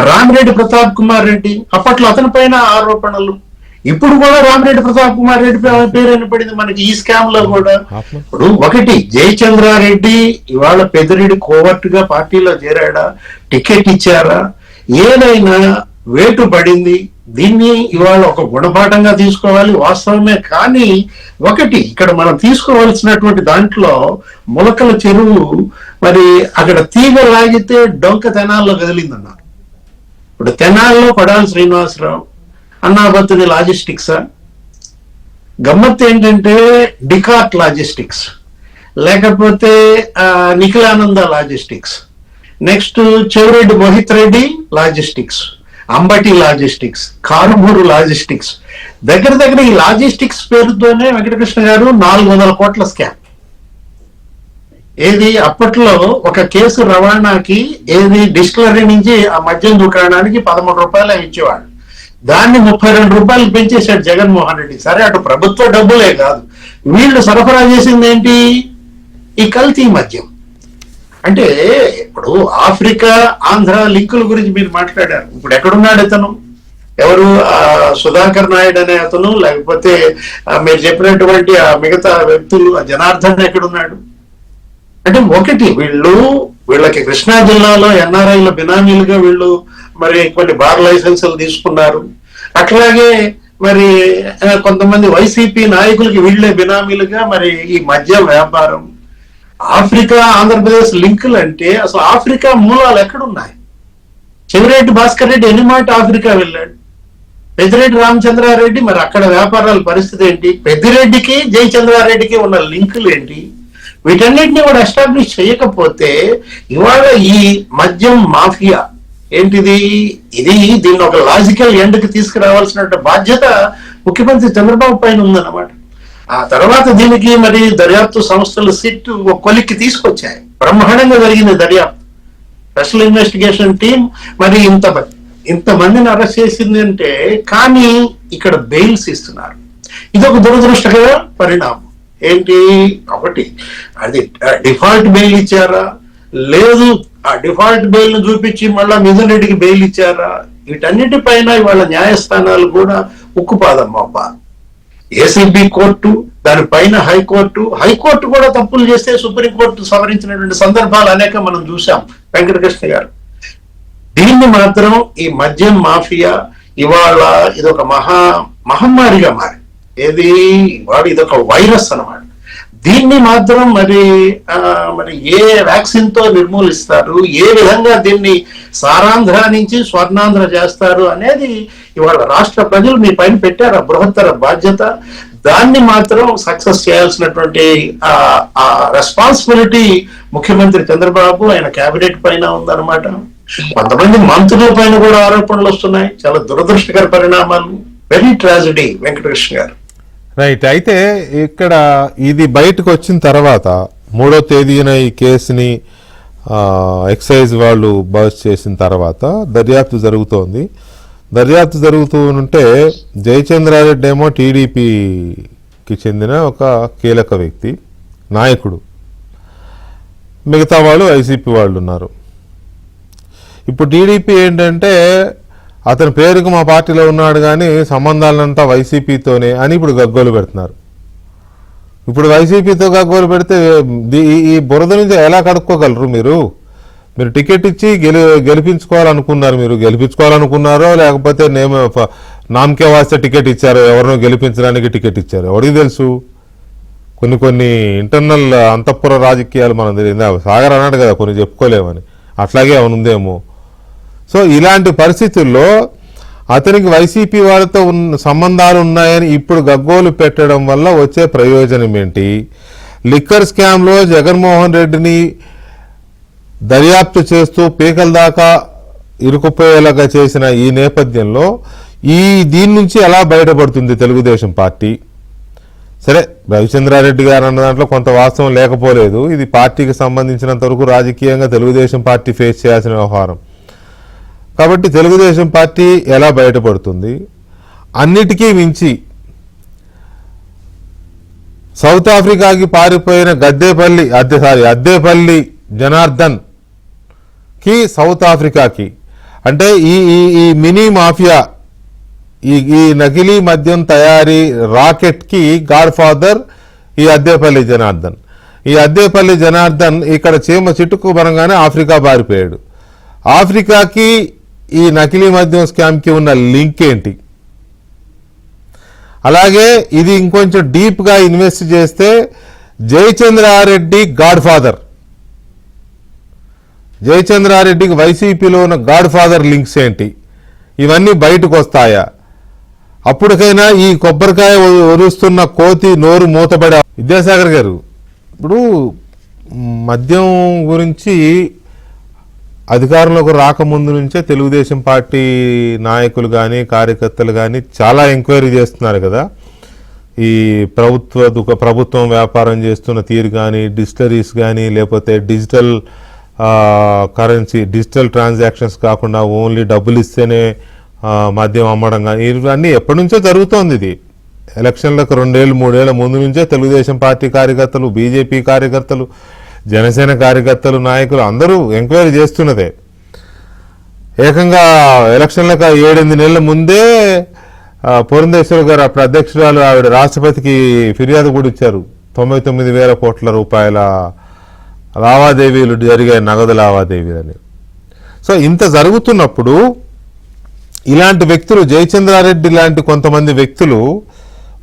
రామిరెడ్డి ప్రతాప్ కుమార్ రెడ్డి, అప్పట్లో అతని పైన ఆరోపణలు. ఇప్పుడు కూడా రామిరెడ్డి ప్రతాప్ కుమార్ రెడ్డి పేరు వినపడింది మనకి ఈ స్కామ్ లో కూడా. ఇప్పుడు ఒకటి జయచంద్రారెడ్డి ఇవాళ పెద్దిరెడ్డి కోవర్ట్ గా పార్టీలో చేరాడా, టికెట్ ఇచ్చారా, ఏదైనా వేటు పడింది. దీన్ని ఇవాళ ఒక గుణపాఠంగా తీసుకోవాలి, వాస్తవమే. కానీ ఒకటి ఇక్కడ మనం తీసుకోవాల్సినటువంటి దాంట్లో ములకల చెరువు మరి అక్కడ తీగ లాగితే డొంక తెనాల్లో కదిలిందన్నారు. ఇప్పుడు తెనాల్లో పడాలి శ్రీనివాసరావు, అన్నాబత్తుని లాజిస్టిక్సా? గమ్మత్తు ఏంటంటే డికార్ట్ లాజిస్టిక్స్, లేకపోతే Nikhilananda logistics, next Chevireddy Mohit Reddy logistics, Ambati logistics, Karumuri logistics, దగ్గర ఈ లాజిస్టిక్స్ పేరుతోనే వెంకటకృష్ణ గారు 400 కోట్ల స్కామ్. ఏది అప్పట్లో ఒక కేసు రవాణాకి ఏది డిస్టిలరీ నుంచి ఆ మద్యం దుకాణానికి 13 రూపాయలు ఇచ్చేవాడు, దాన్ని 32 రూపాయలు పెంచేశాడు జగన్మోహన్ రెడ్డి. సరే అటు ప్రభుత్వ డబ్బులే కాదు, వీళ్ళు సరఫరా చేసింది ఏంటి? ఈ కల్తీ మద్యం. అంటే ఇప్పుడు ఆఫ్రికా ఆంధ్ర లింకుల గురించి మీరు మాట్లాడారు. ఇప్పుడు ఎక్కడున్నాడు ఇతను? ఎవరు? సుధాకర్ నాయుడు అనే అతను, లేకపోతే మీరు చెప్పినటువంటి ఆ మిగతా వ్యక్తులు, జనార్దన్ ఎక్కడున్నాడు? అంటే ఒకటి వీళ్ళకి కృష్ణా జిల్లాలో ఎన్ఆర్ఐల బినామీలుగా వీళ్ళు మరి కొన్ని బార్ లైసెన్సులు తీసుకున్నారు. అట్లాగే మరి కొంతమంది వైసీపీ నాయకులకి వీళ్ళే బినామీలుగా మరి ఈ మద్య వ్యాపారం. ఆఫ్రికా ఆంధ్రప్రదేశ్ లింకులు అంటే అసలు ఆఫ్రికా మూలాలు ఎక్కడున్నాయి? చెవిరెడ్డి భాస్కర్ రెడ్డి ఎన్ని మాట ఆఫ్రికా వెళ్ళాడు? పెద్దిరెడ్డి రామచంద్రారెడ్డి మరి అక్కడ వ్యాపారాల పరిస్థితి ఏంటి? పెద్దిరెడ్డికి జయచంద్రారెడ్డికి ఉన్న లింకులు ఏంటి? వీటన్నిటిని కూడా ఎస్టాబ్లిష్ చేయకపోతే ఇవాళ ఈ మద్యం మాఫియా ఏంటిది? దీన్ని ఒక లాజికల్ ఎండ్ కి తీసుకురావాల్సిన బాధ్యత ముఖ్యమంత్రి చంద్రబాబు పైన ఉందన్నమాట. ఆ తర్వాత దీనికి మరి దర్యాప్తు సంస్థలు సిట్ ఒక కొలిక్కి తీసుకొచ్చాయి. బ్రహ్మాండంగా జరిగింది దర్యాప్తు. స్పెషల్ ఇన్వెస్టిగేషన్ టీం మరి ఇంతమందిని అరెస్ట్ చేసింది అంటే, కానీ ఇక్కడ బెయిల్స్ ఇస్తున్నారు. ఇది ఒక దురదృష్టకర పరిణామం. ఏంటి? ఒకటి అది డిఫాల్ట్ బెయిల్ ఇచ్చారా, లేదు ఆ డిఫాల్ట్ బెయిల్ ను చూపించి మళ్ళా మిథున్ రెడ్డికి బెయిల్ ఇచ్చారా? వీటన్నిటిపైన ఇవాళ న్యాయస్థానాలు కూడా ఉక్కుపాదం మోపాలి. ఏసీబీ కోర్టు, దానిపైన హైకోర్టు కూడా తప్పులు చేస్తే సుప్రీంకోర్టు సవరించినటువంటి సందర్భాలు అనేక మనం చూసాం వెంకటకృష్ణ గారు. దీన్ని మాత్రం ఈ మద్యం మాఫియా ఇవాళ ఇదొక మహమ్మారిగా మారి ఇదొక వైరస్ అన్నమాట. దీన్ని మాత్రం మరి ఏ వ్యాక్సిన్ తో నిర్మూలిస్తారు, ఏ విధంగా దీన్ని సారాంధ్ర నుంచి స్వర్ణాంధ్ర చేస్తారు అనేది ఇవాళ రాష్ట్ర ప్రజలు మీ పైన పెట్టారు ఆ బృహత్తర బాధ్యత. దాన్ని మాత్రం సక్సెస్ చేయాల్సినటువంటి ఆ రెస్పాన్సిబిలిటీ ముఖ్యమంత్రి చంద్రబాబు ఆయన కేబినెట్ పైన ఉందన్నమాట. కొంతమంది మంత్రుల పైన కూడా ఆరోపణలు వస్తున్నాయి. చాలా దురదృష్టకర పరిణామాలు. వెరీ ట్రాజడీ వెంకటకృష్ణ గారు. రైట్. అయితే ఇక్కడ ఇది బయటకు వచ్చిన తర్వాత 3వ తేదీన ఈ కేసుని ఎక్సైజ్ వాళ్ళు బస్ చేసిన తర్వాత దర్యాప్తు జరుగుతోంది. దర్యాప్తు జరుగుతూ ఉంటే జయచంద్రారెడ్డి ఏమో టీడీపీకి చెందిన ఒక కీలక వ్యక్తి, నాయకుడు. మిగతా వాళ్ళు వైసీపీ వాళ్ళు ఉన్నారు. ఇప్పుడు టీడీపీ ఏంటంటే అతని పేరుకు మా పార్టీలో ఉన్నాడు కానీ సంబంధాలంతా వైసీపీతోనే అని ఇప్పుడు గగ్గోలు పెడుతున్నారు. ఇప్పుడు వైసీపీతో గగ్గోలు పెడితే ఈ బురద నుంచి ఎలా కడుక్కోగలరు మీరు? మీరు టికెట్ ఇచ్చి గెలిపించుకోవాలనుకున్నారు. మీరు గెలిపించుకోవాలనుకున్నారో లేకపోతే నామకే వాస్తే టికెట్ ఇచ్చారో, ఎవరినో గెలిపించడానికి టికెట్ ఇచ్చారో ఎవరికి తెలుసు. కొన్ని ఇంటర్నల్ అంతఃపుర రాజకీయాలు మనం తెలియదు. సాగర్ అన్నాడు కదా కొన్ని చెప్పుకోలేమని, అట్లాగే అవునుందేమో. సో ఇలాంటి పరిస్థితుల్లో అతనికి వైసీపీ వాళ్ళతో సంబంధాలు ఉన్నాయని ఇప్పుడు గగ్గోలు పెట్టడం వల్ల వచ్చే ప్రయోజనం ఏంటి? లిక్కర్ స్కామ్లో జగన్మోహన్ రెడ్డిని దర్యాప్తు చేస్తూ పీకల దాకా ఇరుకుపోయేలాగా చేసిన ఈ నేపథ్యంలో దీని నుంచి ఎలా బయటపడుతుంది తెలుగుదేశం పార్టీ? సరే, రవిచంద్రారెడ్డి గారు అన్న దాంట్లో కొంత వాస్తవం లేకపోలేదు. ఇది పార్టీకి సంబంధించినంత వరకు రాజకీయంగా తెలుగుదేశం పార్టీ ఫేస్ చేయాల్సిన వ్యవహారం. కాబట్టి తెలుగుదేశం పార్టీ ఎలా బయటపడుతుంది? అన్నిటికీ మించి సౌత్ ఆఫ్రికాకి పారిపోయిన అద్దేపల్లి జనార్దన్ కి సౌత్ ఆఫ్రికాకి అంటే ఈ మినీ మాఫియా, ఈ నకిలీ మద్యం తయారీ రాకెట్ కి గాడ్ ఫాదర్ ఈ అద్దేపల్లి జనార్దన్. ఈ అద్దేపల్లి జనార్దన్ ఇక్కడ చీమ చిట్టుకు పరంగానే ఆఫ్రికా పారిపోయాడు. ఆఫ్రికాకి ఈ నకిలీ మద్యం స్కామ్ కి ఉన్న లింక్ ఏంటి? అలాగే ఇది ఇంకొంచెం డీప్ గా ఇన్వెస్ట్ చేస్తే జయచంద్రారెడ్డి గాడ్ ఫాదర్, జయచంద్రారెడ్డికి వైసీపీలో ఉన్న గాడ్ ఫాదర్ లింక్స్ ఏంటి? ఇవన్నీ బయటకు వస్తాయా? అప్పటికైనా ఈ కొబ్బరికాయ ఒరుస్తున్న కోతి నోరు మూతపడే. విద్యాసాగర్ గారు, ఇప్పుడు మద్యం గురించి అధికారంలోకి రాకముందు నుంచే తెలుగుదేశం పార్టీ నాయకులు కానీ కార్యకర్తలు కానీ చాలా ఎంక్వైరీ చేస్తున్నారు కదా. ఈ ప్రభుత్వం వ్యాపారం చేస్తున్న తీరు కానీ, డిస్టిలరీస్ కానీ, లేకపోతే డిజిటల్ కరెన్సీ, డిజిటల్ ట్రాన్సాక్షన్స్ కాకుండా ఓన్లీ డబ్బులు ఇస్తేనే మద్యం అమ్మడం కానీ, ఇవన్నీ ఎప్పటి నుంచో జరుగుతోంది. ఇది ఎలక్షన్లకు 2-3 ఏళ్ల ముందు నుంచే తెలుగుదేశం పార్టీ కార్యకర్తలు, బీజేపీ కార్యకర్తలు, జనసేన కార్యకర్తలు, నాయకులు అందరూ ఎంక్వైరీ చేస్తున్నదే. ఏకంగా ఎలక్షన్లకు 7-8 నెలల ముందే పురంధేశ్వరి గారు, అప్పుడు అధ్యక్షురాలు, ఆవిడ రాష్ట్రపతికి ఫిర్యాదు కూడా ఇచ్చారు. 99,000 కోట్ల రూపాయల లావాదేవీలు జరిగాయి, నగదు లావాదేవీలని. సో ఇంత జరుగుతున్నప్పుడు ఇలాంటి వ్యక్తులు, జయచంద్రారెడ్డి లాంటి కొంతమంది వ్యక్తులు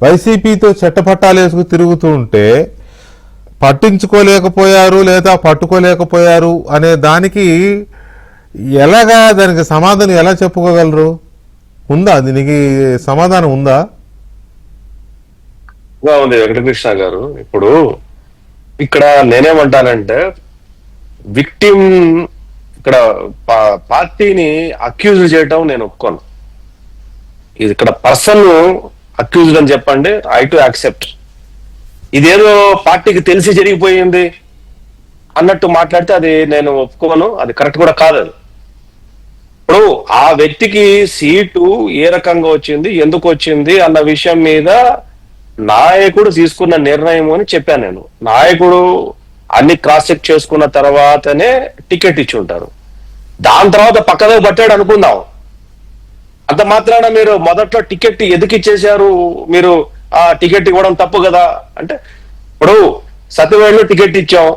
వైసీపీతో చట్టపట్టాలు వేసుకు తిరుగుతూ ఉంటే పట్టించుకోలేకపోయారు లేదా పట్టుకోలేకపోయారు అనే దానికి దానికి సమాధానం ఎలా చెప్పుకోగలరు? ఉందా దీనికి సమాధానం ఉందా? ఉంది వెంకటకృష్ణ గారు. ఇప్పుడు ఇక్కడ నేనేమంటానంటే, విక్టిమ్ ఇక్కడ పార్టీని అక్యూజ్ చేయటం నేను ఒప్పుకోను. ఇది ఇక్కడ పర్సన్ అక్యూజ్డ్ అని చెప్పండి, ఐ టు యాక్సెప్ట్. ఇదేదో పార్టీకి తెలిసి జరిగిపోయింది అన్నట్టు మాట్లాడితే అది నేను ఒప్పుకోను, అది కరెక్ట్ కూడా కాదు. అది ఇప్పుడు ఆ వ్యక్తికి సీటు ఏ రకంగా వచ్చింది, ఎందుకు వచ్చింది అన్న విషయం మీద నాయకుడు తీసుకున్న నిర్ణయం అని చెప్పాను నేను. నాయకుడు అన్ని క్రాస్ చెక్ చేసుకున్న తర్వాతనే టికెట్ ఇచ్చి ఉంటారు. దాని తర్వాత పక్కదో పట్టాడు అనుకుందాం. అంత మాత్రాన మీరు మొదట్లో టికెట్ ఎందుకు ఇచ్చేశారు, మీరు ఆ టికెట్ ఇవ్వడం తప్పు కదా అంటే, ఇప్పుడు సత్యవేళ్ళు టికెట్ ఇచ్చాం,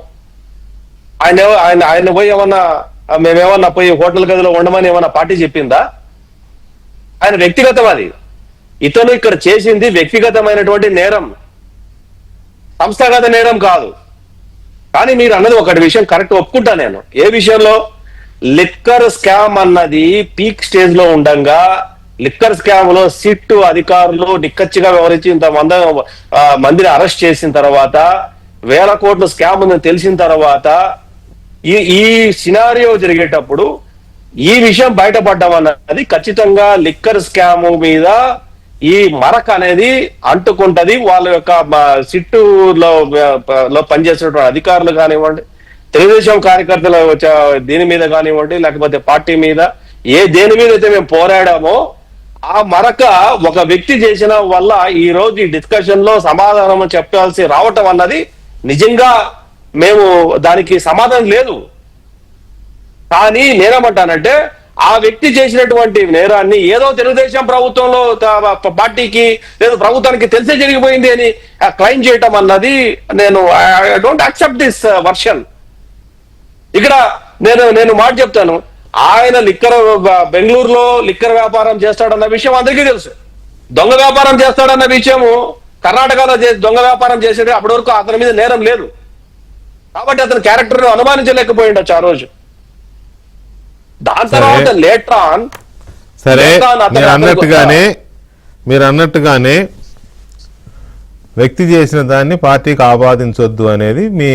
ఆయన పోయి ఏమన్నా మేమేమన్నా పోయి హోటల్ గదిలో ఉండమని ఏమన్నా పార్టీ చెప్పిందా? ఆయన వ్యక్తిగతవాది. ఇతను ఇక్కడ చేసింది వ్యక్తిగతమైనటువంటి నేరం, సంస్థాగత నేరం కాదు. కానీ మీరు అన్నది ఒకటి విషయం కరెక్ట్ ఒప్పుకుంటా నేను. ఏ విషయంలో? లిక్కర్ స్కామ్ అన్నది పీక్ స్టేజ్ లో ఉండంగా, లిక్కర్ స్కామ్ లో సిట్ అధికారులు నిక్కచ్చిగా వ్యవహరించి మందిని అరెస్ట్ చేసిన తర్వాత, 1000 కోట్ల స్కామ్ ఉందని తెలిసిన తర్వాత, ఈ సినారియో జరిగేటప్పుడు ఈ విషయం బయటపడడం అన్నది ఖచ్చితంగా లిక్కర్ స్కామ్ మీద ఈ మరక అనేది అంటుకుంటది. వాళ్ళ యొక్క సిట్టులో పనిచేసినటువంటి అధికారులు కానివ్వండి, తెలుగుదేశం కార్యకర్తలు దీని మీద కానివ్వండి, లేకపోతే పార్టీ మీద, దేని మీద అయితే మేము పోరాడామో ఆ మరక ఒక వ్యక్తి చేసిన వల్ల ఈ రోజు ఈ డిస్కషన్ లో సమాధానం చెప్పాల్సి రావటం అన్నది నిజంగా మేము దానికి సమాధానం లేదు. కానీ నేనేమంటానంటే, ఆ వ్యక్తి చేసినటువంటి నేరాన్ని ఏదో తెలుగుదేశం ప్రభుత్వంలో పార్టీకి లేదా ప్రభుత్వానికి తెలిసే జరిగిపోయింది అని క్లెయిమ్ చేయటం అన్నది నేను I don't accept this version. ఇక్కడ నేను మాట చెప్తాను, ఆయన బెంగళూరులో లిక్కర్ వ్యాపారం చేస్తాడన్న విషయం అందరికీ తెలుసు. దొంగ వ్యాపారం చేస్తాడన్న విషయము కర్ణాటకలో దొంగ వ్యాపారం చేసేది అప్పటి వరకు అతని మీద నేరం లేదు కాబట్టి అతని క్యారెక్టర్ అనుమానించలేకపోయి ఉండొచ్చు ఆ రోజు. దాని తర్వాత లేటర్ ఆన్ సరే మీరు అన్నట్టుగానే వ్యక్తి చేసిన దాన్ని పార్టీకి ఆపాదించొద్దు అనేది మీ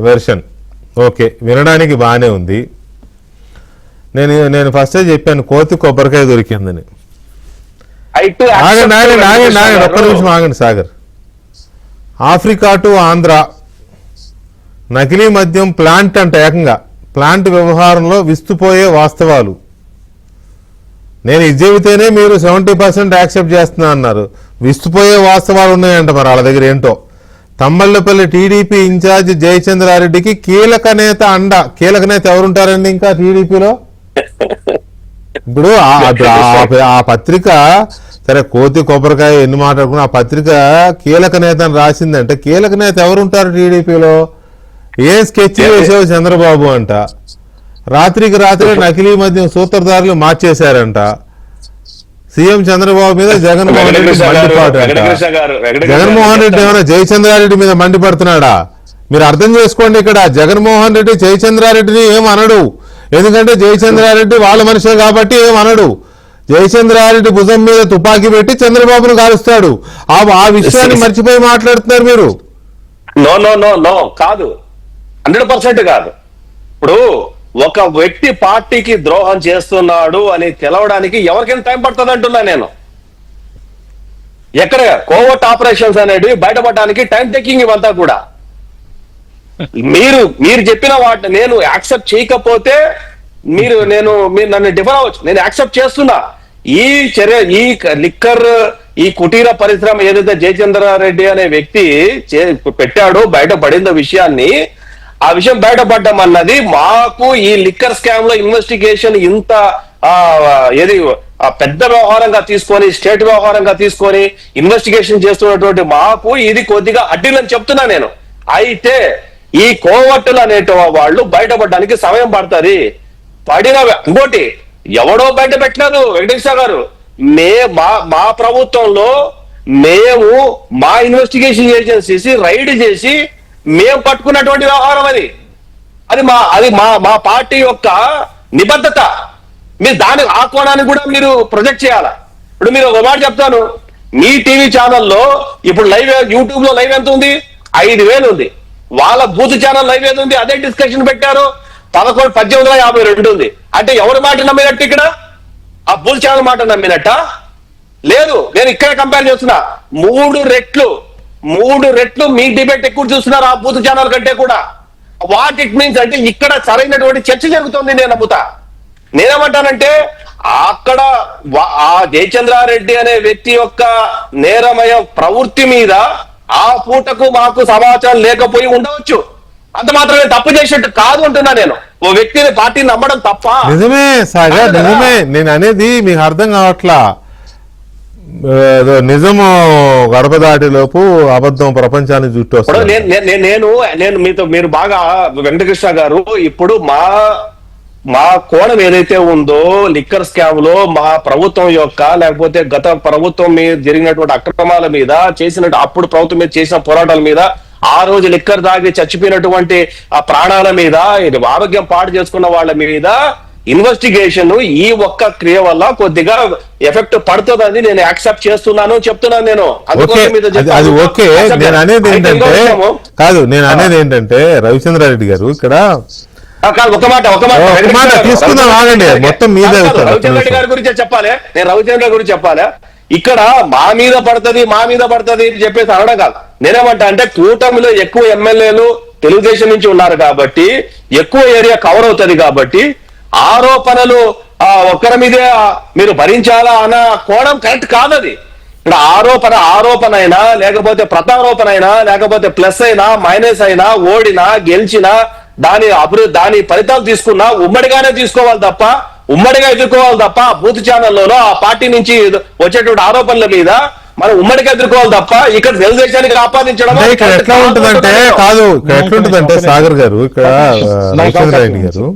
వెర్షన్. ఓకే, వినడానికి బాగానే ఉంది. నేను ఫస్టే చెప్పాను కోతి కొబ్బరికాయ దొరికిందని. ఒక్క నిమిషం ఆగండి సాగర్. ఆఫ్రికా టు ఆంధ్ర నకిలీ మద్యం ప్లాంట్ అంట, ఏకంగా ప్లాంట్ వ్యవహారంలో విస్తుపోయే వాస్తవాలు. నేను ఇది చెబితేనే మీరు 70% యాక్సెప్ట్ చేస్తున్నా అన్నారు. విస్తుపోయే వాస్తవాలు ఉన్నాయంట, మరి వాళ్ళ దగ్గర ఏంటో. తమ్మళ్ళపల్లి టీడీపీ ఇన్ఛార్జ్ జయచంద్రారెడ్డికి కీలక నేత అండ. కీలక నేత ఎవరుంటారండి ఇంకా టీడీపీలో? ఇప్పుడు ఆ పత్రిక సరే కోతి కొబ్బరికాయ ఎన్ని మాట్లాడుకున్నా, ఆ పత్రిక కీలక నేత అని రాసిందంటే కీలక నేత ఎవరుంటారు టీడీపీలో? ఏం స్కెచ్ వేసావు చంద్రబాబు అంట. రాత్రికి రాత్రి నకిలీ మద్యం సూత్రధారులు మార్చేశారంట. సీఎం చంద్రబాబు మీద జగన్మోహన్ రెడ్డి మండిపాటు. జగన్మోహన్ రెడ్డి ఏమైనా జయచంద్రారెడ్డి మీద మండిపడుతున్నాడా? మీరు అర్థం చేసుకోండి. ఇక్కడ జగన్మోహన్ రెడ్డి జయచంద్రారెడ్డిని ఏం అనడు, ఎందుకంటే జయచంద్రారెడ్డి వాళ్ళ మనిషే కాబట్టి ఏం అనడు. జయచంద్రారెడ్డి భుజం మీద తుపాకీ పెట్టి చంద్రబాబును కాలుస్తాడు. ఆ విషయాన్ని మర్చిపోయి మాట్లాడుతున్నారు మీరు. నో కాదు, 100% కాదు. ఇప్పుడు ఒక వ్యక్తి పార్టీకి ద్రోహం చేస్తున్నాడు అని తెలవడానికి ఎవరికైనా టైం పడుతుంది అంటున్నా నేను. ఎక్కడ కోవర్ట్ ఆపరేషన్స్ అనేది బయటపడడానికి టైం టేకింగ్ ఇవంతా కూడా. మీరు చెప్పిన వాటిని నేను యాక్సెప్ట్ చేయకపోతే మీరు నన్ను డిఫర్ అవ్వచ్చు. నేను యాక్సెప్ట్ చేస్తున్నా. ఈ చర్య, ఈ లిక్కర్, ఈ కుటీర పరిశ్రమ ఏదైతే జయచంద్రారెడ్డి అనే వ్యక్తి పెట్టాడో బయటపడిందో విషయాన్ని, ఆ విషయం బయటపడడం అన్నది మాకు ఈ లిక్కర్ స్కామ్ లో ఇన్వెస్టిగేషన్ ఇంత పెద్ద వ్యవహారంగా తీసుకొని, స్టేట్ వ్యవహారంగా తీసుకొని ఇన్వెస్టిగేషన్ చేస్తున్నటువంటి మాకు ఇది కొద్దిగా అడ్డీలని చెప్తున్నా నేను. అయితే ఈ కోవట్టులు అనేట వాళ్ళు బయటపడడానికి సమయం పడుతుంది. ఇంకోటి ఎవడో బయట పెట్టలేదు వెంకటేశ్వర గారు. మా ప్రభుత్వంలో మేము మా ఇన్వెస్టిగేషన్ ఏజెన్సీస్ రైడ్ చేసి మేము పట్టుకున్నటువంటి వ్యవహారం అది మా పార్టీ యొక్క నిబద్ధత. మీరు ఆ కోణాన్ని కూడా మీరు ప్రొజెక్ట్ చేయాలా. ఇప్పుడు మీరు ఒక మాట చెప్తాను, మీ టీవీ ఛానల్లో ఇప్పుడు లైవ్ యూట్యూబ్ లో లైవ్ ఎంత ఉంది? 5,000 ఉంది. వాళ్ళ బూత్ ఛానల్ లైవ్ ఎంత ఉంది? అదే డిస్కషన్ పెట్టారు, 1852 ఉంది. అంటే ఎవరి మాట నమ్మినట్టు ఇక్కడ? ఆ బూత్ ఛానల్ మాట నమ్మినట్ట? లేదు. నేను ఇక్కడ కంపేర్ చేస్తున్నా. 3 రెట్లు మీ డిబేట్ ఎక్కువ చూస్తున్నారు ఆ బూత్ ఛానల్ కంటే కూడా. వాట్ ఇట్ మీన్స్ అంటే ఇక్కడ సరైనటువంటి చర్చ జరుగుతుంది నేను నమ్ముతా. నేనేమంటానంటే అక్కడ ఆ జయచంద్రారెడ్డి అనే వ్యక్తి యొక్క నేరమయ ప్రవృత్తి మీద ఆ పూటకు మాకు సమాచారం లేకపోయి ఉండవచ్చు. అంత మాత్రమే తప్పు చేసినట్టు కాదు అంటున్నా నేను. ఓ వ్యక్తిని పార్టీని నమ్మడం తప్ప. నిజమే సాగర్, నిజమే. నేను అనేది మీకు అర్థం కావట్లా. నిజము గడప దాటిలోపు అబద్ధం ప్రపంచాన్ని చుట్టూ వస్తుంది. నేను మీతో మీరు బాగా వెంకటకృష్ణ గారు ఇప్పుడు మా కోణం ఏదైతే ఉందో లిక్కర్ స్కామ్ లో మా ప్రభుత్వం యొక్క లేకపోతే గత ప్రభుత్వం మీద జరిగినటువంటి అక్రమాల మీద అప్పుడు ప్రభుత్వం మీద చేసిన పోరాటాల మీద, ఆ రోజు లిక్కర్ తాగి చచ్చిపోయినటువంటి ఆ ప్రాణాల మీద, ఆరోగ్యం పాడు చేసుకున్న వాళ్ళ మీద ఇన్వెస్టిగేషన్ ఈ ఒక్క క్రియ వల్ల కొద్దిగా ఎఫెక్ట్ పడుతుందని నేను యాక్సెప్ట్ చేస్తున్నాను చెప్తున్నాను నేను. అది ఓకే. నేను అనేది ఏంటంటే రవిచంద్రారెడ్డి గారు ఇక్కడ ఒక మాట తీసుకుందాం, ఆగండి. మొత్తం మీద రవిచంద్ర గారి గురించే చెప్పాలి. నేను రవిచంద్ర గురించి చెప్పాలి. ఇక్కడ మా మీద పడుతుంది చెప్పేసి అనడం కాదు. నేనేమంటా అంటే కూటమిలో ఎక్కువ ఎమ్మెల్యేలు తెలుగుదేశం నుంచి ఉన్నారు కాబట్టి ఎక్కువ ఏరియా కవర్ అవుతుంది కాబట్టి ఆరోపణలు ఒక్కరి మీదే మీరు భరించాలా అన్న కోణం కరెక్ట్ కాదు. అది ఇక్కడ ఆరోపణ అయినా లేకపోతే ప్రతారోపణ అయినా లేకపోతే ప్లస్ అయినా మైనస్ అయినా ఓడినా గెలిచినా దాని ఫలితాలు తీసుకున్నా ఉమ్మడిగానే తీసుకోవాలి తప్ప, ఉమ్మడిగా ఎదుర్కోవాలి తప్ప బూత్ ఛానల్లోనో ఆ పార్టీ నుంచి వచ్చేటువంటి ఆరోపణల మీద మనం ఉమ్మడిగా ఎదుర్కోవాలి తప్ప ఇక్కడ తెలుగుదేశానికి ఆపాదించడం ఎట్లా ఉంటుందంటే సాగర్ గారు, ఇక్కడ రవిచంద్రారెడ్డి గారు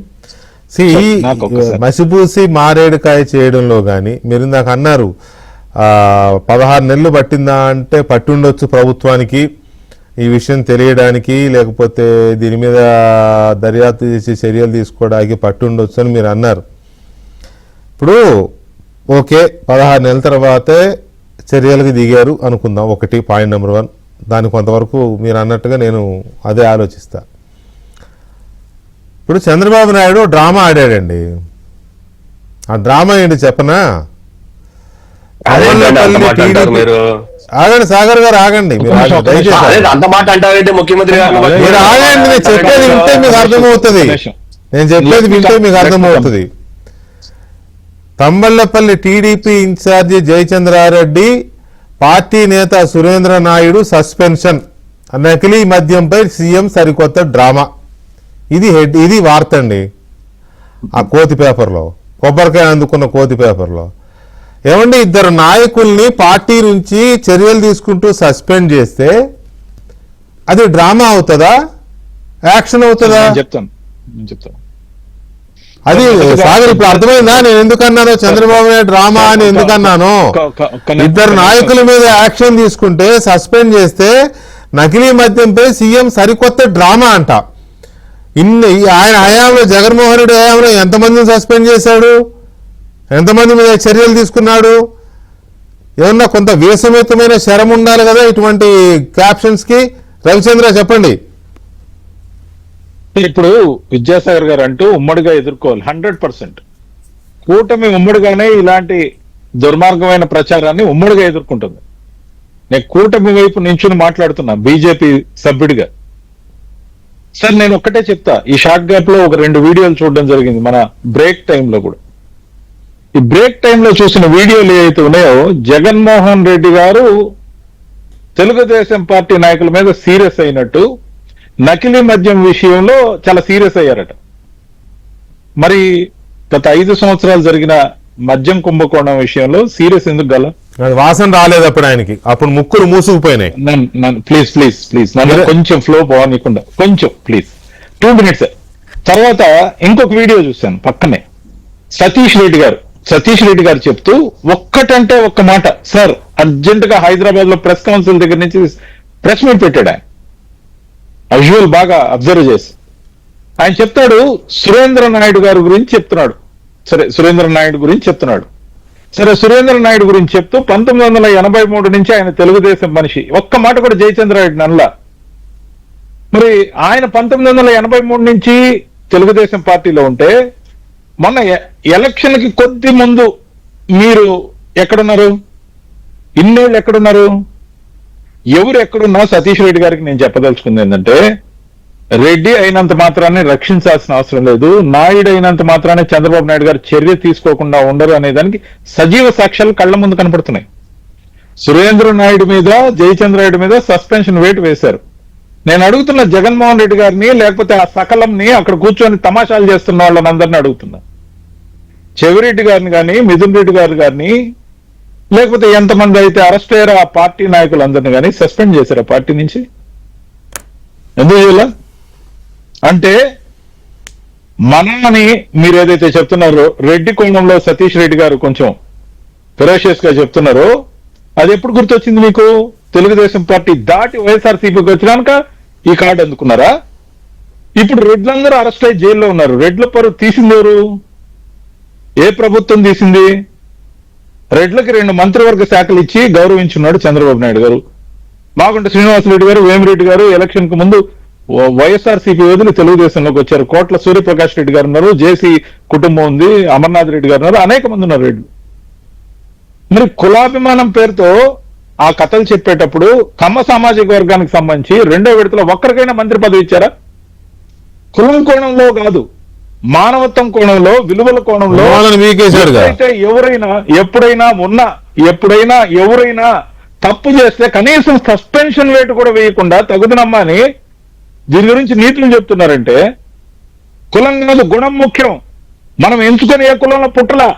నాకు ఒక్కసారి. మసిపూసి మారేడుకాయ చేయడంలో కానీ మీరు ఇందాక అన్నారు 16 నెలలు పట్టిందా అంటే పట్టుండొచ్చు ప్రభుత్వానికి ఈ విషయం తెలియడానికి, లేకపోతే దీని మీద దర్యాప్తు చేసి చర్యలు తీసుకోవడానికి పట్టుండొచ్చు అని మీరు అన్నారు. ఇప్పుడు ఓకే 16 నెలల తర్వాతే చర్యలకు దిగారు అనుకుందాం, ఒకటి పాయింట్ నెంబర్ 1. దాని కొంతవరకు మీరు అన్నట్టుగా నేను అదే ఆలోచిస్తా. ఇప్పుడు చంద్రబాబు నాయుడు డ్రామా ఆడాడండి. ఆ డ్రామా ఏంటి చెప్పనా? ఆగండి సాగర్ గారు, ఆగండి. మీరు అంత మాట అంటారంటే ముఖ్యమంత్రి మీరు ఆగండి, నేను చెప్పేది వింటే మీకు అర్థమవుతుంది. నేను చెప్పేది వింటే మీకు అర్థమవుతుంది. Thamballapalli TDP incharge Jayachandra Reddy, party నేత సురేంద్ర నాయుడు సస్పెన్షన్, నకిలీ మద్యంపై సీఎం సరికొత్త డ్రామా. ఇది వార్త అండి. ఆ కోతి పేపర్లో, కొబ్బరికాయ అందుకున్న కోతి పేపర్లో. ఏమండి, 2 నాయకుల్ని పార్టీ నుంచి చర్యలు తీసుకుంటూ సస్పెండ్ చేస్తే అది డ్రామా అవుతుందా, యాక్షన్ అవుతుందా? చెప్తాను. అది సాగర్ ఇప్పుడు అర్థమైందా నేను ఎందుకన్నానో? చంద్రబాబు నాయుడు డ్రామా అని ఎందుకన్నాను? 2 నాయకుల మీద యాక్షన్ తీసుకుంటే సస్పెండ్ చేస్తే నకిలీ మద్యంపై సీఎం సరికొత్త డ్రామా అంట. ఆయన హయాంలో, జగన్మోహన్ రెడ్డి హయాంలో ఎంతమందిని సస్పెండ్ చేశాడు, ఎంతమంది మీద చర్యలు తీసుకున్నాడు? ఏమన్నా కొంత వేసమితమైన శరం ఉండాలి కదా ఇటువంటి క్యాప్షన్స్ కి. రవిచంద్ర చెప్పండి. ఇప్పుడు విద్యాసాగర్ గారు అంటూ ఉమ్మడిగా ఎదుర్కోవాలి 100%. కూటమి ఉమ్మడిగానే ఇలాంటి దుర్మార్గమైన ప్రచారాన్ని ఉమ్మడిగా ఎదుర్కొంటుంది. నేను కూటమి వైపు నించుని మాట్లాడుతున్నా బీజేపీ సభ్యుడిగా. సార్ నేను ఒక్కటే చెప్తా, ఈ షార్ట్ గ్యాప్ లో ఒక 2 వీడియోలు చూడడం జరిగింది మన బ్రేక్ టైంలో కూడా. ఈ బ్రేక్ టైంలో చూసిన వీడియోలు ఏవైతే ఉన్నాయో, జగన్మోహన్ రెడ్డి గారు తెలుగుదేశం పార్టీ నాయకుల మీద సీరియస్ అయినట్టు, నకిలీ మద్యం విషయంలో చాలా సీరియస్ అయ్యారట. మరి గత 5 సంవత్సరాలు జరిగిన మద్యం కుంభకోణం విషయంలో సీరియస్ ఎందుకు గల? వాసన రాలేదు అప్పుడు ఆయనకి, అప్పుడు ముక్కులు మూసుకుపోయినాయి. ప్లీజ్ నన్ను కొంచెం ఫ్లో పోనీయకుండా కొంచెం ప్లీజ్ 2 minutes. తర్వాత ఇంకొక వీడియో చూశాను పక్కనే, సతీష్ రెడ్డి గారు చెప్తూ ఒక్కటంటే ఒక్క మాట, సార్ అర్జెంట్ గా హైదరాబాద్ లో ప్రెస్ కౌన్సిల్ దగ్గర నుంచి ప్రెస్ మీట్ పెట్టాడు. ఆయన విజువల్ బాగా అబ్జర్వ్ చేసి ఆయన చెప్తాడు, సురేంద్ర నాయుడు గురించి చెప్తున్నాడు. సరే సురేంద్ర నాయుడు గురించి చెప్తూ 1983 నుంచి ఆయన తెలుగుదేశం మనిషి. ఒక్క మాట కూడా జయచంద్రారెడ్డి నల్లా. మరి ఆయన 1983 నుంచి తెలుగుదేశం పార్టీలో ఉంటే మొన్న ఎలక్షన్ కి కొద్ది ముందు మీరు ఎక్కడున్నారు? ఇన్నేళ్ళు ఎక్కడున్నారు? ఎవరు ఎక్కడున్నా సతీష్ రెడ్డి గారికి నేను చెప్పదలుచుకుంది ఏంటంటే, రెడ్డి అయినంత మాత్రాన్ని రక్షించాల్సిన అవసరం లేదు, నాయుడు అయినంత మాత్రాన్ని చంద్రబాబు నాయుడు గారు చర్య తీసుకోకుండా ఉండరు అనే దానికి సజీవ సాక్ష్యాలు కళ్ల ముందు కనపడుతున్నాయి. సురేంద్ర నాయుడు మీద, జయచంద్రారెడ్డి మీద సస్పెన్షన్ వేటు వేశారు. నేను అడుగుతున్న జగన్మోహన్ రెడ్డి గారిని, లేకపోతే ఆ సకలంని అక్కడ కూర్చొని తమాషాలు చేస్తున్న వాళ్ళని అందరినీ అడుగుతున్నా. చెవిరెడ్డి గారిని కానీ, మిథున్ రెడ్డి గారిని, లేకపోతే ఎంతమంది అయితే అరెస్ట్ అయ్యారో ఆ పార్టీ నాయకులందరినీ కానీ సస్పెండ్ చేశారు ఆ పార్టీ నుంచి. ఎందుకు చేయాల అంటే, అని మీరు ఏదైతే చెప్తున్నారో రెడ్డి కోణంలో సతీష్ రెడ్డి గారు కొంచెం ఫెరోషియస్ గా చెప్తున్నారో, అది ఎప్పుడు గుర్తొచ్చింది మీకు? తెలుగుదేశం పార్టీ దాటి వైఎస్ఆర్సీపీకి వచ్చినాక ఈ కార్డు అందుకున్నారా? ఇప్పుడు రెడ్లందరూ అరెస్ట్ అయ్యి జైల్లో ఉన్నారు. రెడ్ల పరువు తీసింది ఎవరు? ఏ ప్రభుత్వం తీసింది? రెడ్లకి 2 మంత్రివర్గ శాఖలు ఇచ్చి గౌరవించున్నాడు చంద్రబాబు నాయుడు గారు. మాగుంట శ్రీనివాసరెడ్డి గారు, వేమిరెడ్డి గారు ఎలక్షన్ కు ముందు వైఎస్ఆర్సీపీ వదిలి తెలుగుదేశంలోకి వచ్చారు. కోట్ల సూర్యప్రకాష్ రెడ్డి గారు ఉన్నారు, జేసీ కుటుంబం ఉంది, అమర్నాథ్ రెడ్డి గారు ఉన్నారు, అనేక మంది ఉన్నారు రెడ్లు. మరి కులాభిమానం పేరుతో ఆ కథలు చెప్పేటప్పుడు కమ్మ సామాజిక వర్గానికి సంబంధించి 2వ విడతలో ఒక్కరికైనా మంత్రి పదవి ఇచ్చారా? కులం కోణంలో కాదు, మానవత్వం కోణంలో, విలువల కోణంలో అయితే ఎవరైనా ఎప్పుడైనా తప్పు చేస్తే కనీసం సస్పెన్షన్ వేటు కూడా వేయకుండా తగుదనమ్మా అని దీని గురించి నీతులు చెప్తున్నారంటే, కులం కాదు గుణం ముఖ్యం. మనం ఎంచుకొని ఏ కులంలో పుట్టలా,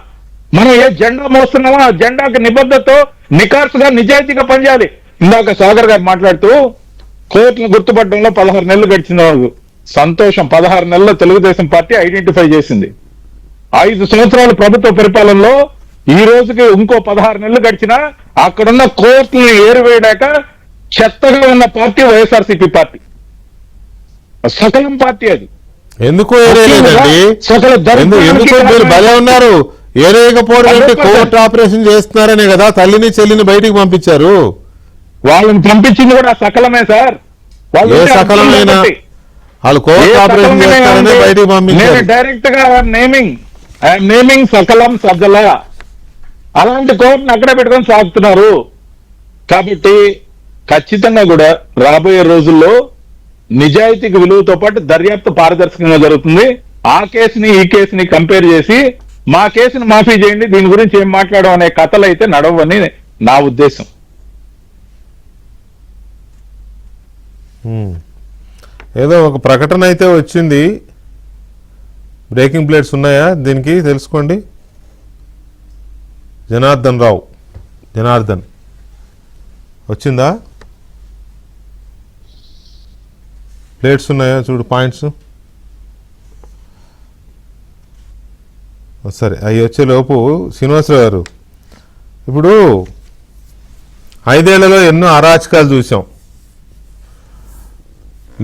మనం ఏ జెండా మోస్తున్నామో ఆ జెండాకి నిబద్ధతతో నికార్సుగా నిజాయితీగా పనిచేయాలి. ఇందాక సాగర్ గారు మాట్లాడుతూ కోర్టును గుర్తుపట్టడంలో 16 నెలలు గడిచిన సంతోషం. 16 నెలల్లో తెలుగుదేశం పార్టీ ఐడెంటిఫై చేసింది. 5 సంవత్సరాల ప్రభుత్వ పరిపాలనలో ఈ రోజుకి ఇంకో 16 నెలలు గడిచినా అక్కడున్న కోర్టులను ఏరివేయడాక చెత్తగా ఉన్న పార్టీ వైఎస్ఆర్సీపీ పార్టీ, సకలం పార్టీ అది. ఎందుకు ఏరేయలేదండి? ఎందుకు మీరు భలే ఉన్నారు? ఏరేయకపోవడం అంటే కోర్టు ఆపరేషన్ చేస్తున్నారనే కదా చెల్లిని బయటికి పంపించారు. వాళ్ళని పంపించింది కూడా సకలమే సార్. ఏ సకలమైనా వాళ్ళు కోర్టు ఆపరేషన్ చేస్తారనే బయటికి పంపించారు. డైరెక్ట్ గా నేమింగ్ సకలం సజ్జల అలాంటి కోర్టును అక్కడే పెట్టుకొని సాగుతున్నారు. కాబట్టి ఖచ్చితంగా కూడా రాబోయే రోజుల్లో నిజాయితీకి విలువతో పాటు దర్యాప్తు పారదర్శకంగా జరుగుతుంది. ఆ కేసుని ఈ కేసుని కంపేర్ చేసి మా కేసుని మాఫీ చేయండి, దీని గురించి ఏం మాట్లాడడం అనే కథలు అయితే నడవని నా ఉద్దేశం. ఏదో ఒక ప్రకటన అయితే వచ్చింది. బ్రేకింగ్ ప్లేట్స్ ఉన్నాయా దీనికి తెలుసుకోండి. జనార్దన్ వచ్చిందా? ప్లేట్స్ ఉన్నాయా చూడు, పాయింట్స్. సరే అవి వచ్చేలోపు శ్రీనివాసరావు గారు, ఇప్పుడు 5 ఏళ్లలో ఎన్నో అరాచకాలు చూసాం,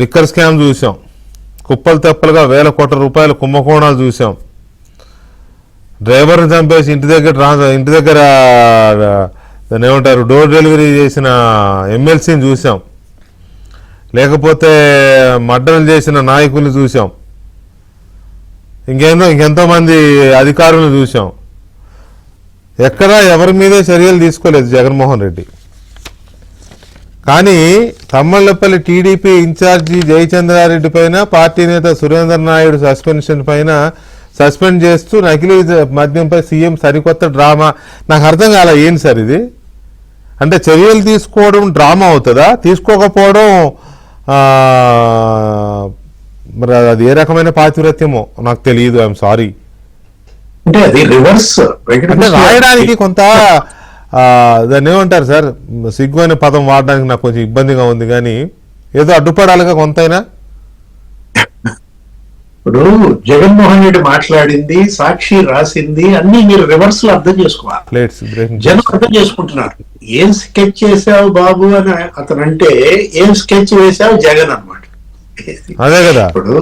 లిక్కర్ స్కామ్ చూసాం, కుప్పలు తెప్పలుగా వేల కోట్ల రూపాయల కుంభకోణాలు చూసాం, డ్రైవర్ని చంపేసి ఇంటి దగ్గర దాన్ని ఏమంటారు డోర్ డెలివరీ చేసిన ఎమ్మెల్సీని చూసాం, లేకపోతే మర్డర్లు చేసిన నాయకుల్ని చూసాం, ఇంకెంతో మంది అధికారులను చూసాం. ఎక్కడా ఎవరి మీద చర్యలు తీసుకోలేదు జగన్మోహన్ రెడ్డి. కానీ తమ్మళ్లపల్లి టీడీపీ ఇన్ఛార్జి జయచంద్రారెడ్డి పైన పార్టీ నేత సురేంద్ర నాయుడు సస్పెన్షన్ పైన సస్పెండ్ చేస్తూ నకిలీ మద్యంపై సీఎం సరికొత్త డ్రామా. నాకు అర్థం కాల, ఏంటి సార్ ఇది? అంటే చర్యలు తీసుకోవడం డ్రామా అవుతుందా? తీసుకోకపోవడం మరి అది ఏ రకమైన పాతివ్రత్యమో నాకు తెలియదు. I'm sorry. అంటే అది రివర్స్ అంటే రాయడానికి కొంత దాన్ని ఏమంటారు సార్, సిగ్గు అనే పదం వాడడానికి నాకు కొంచెం ఇబ్బందిగా ఉంది, కానీ ఏదో అడ్డుపడాలిగా కొంతైనా. ఇప్పుడు జగన్మోహన్ రెడ్డి మాట్లాడింది, సాక్షి రాసింది అన్ని మీరు రివర్స్ లో అర్థం చేసుకోవాలి. జనం అర్థం చేసుకుంటున్నారు. ఏం స్కెచ్ చేసావు బాబు అని అతను అంటే, ఏం స్కెచ్ వేసావు జగన్ అన్నమాట. అదే కదా. ఇప్పుడు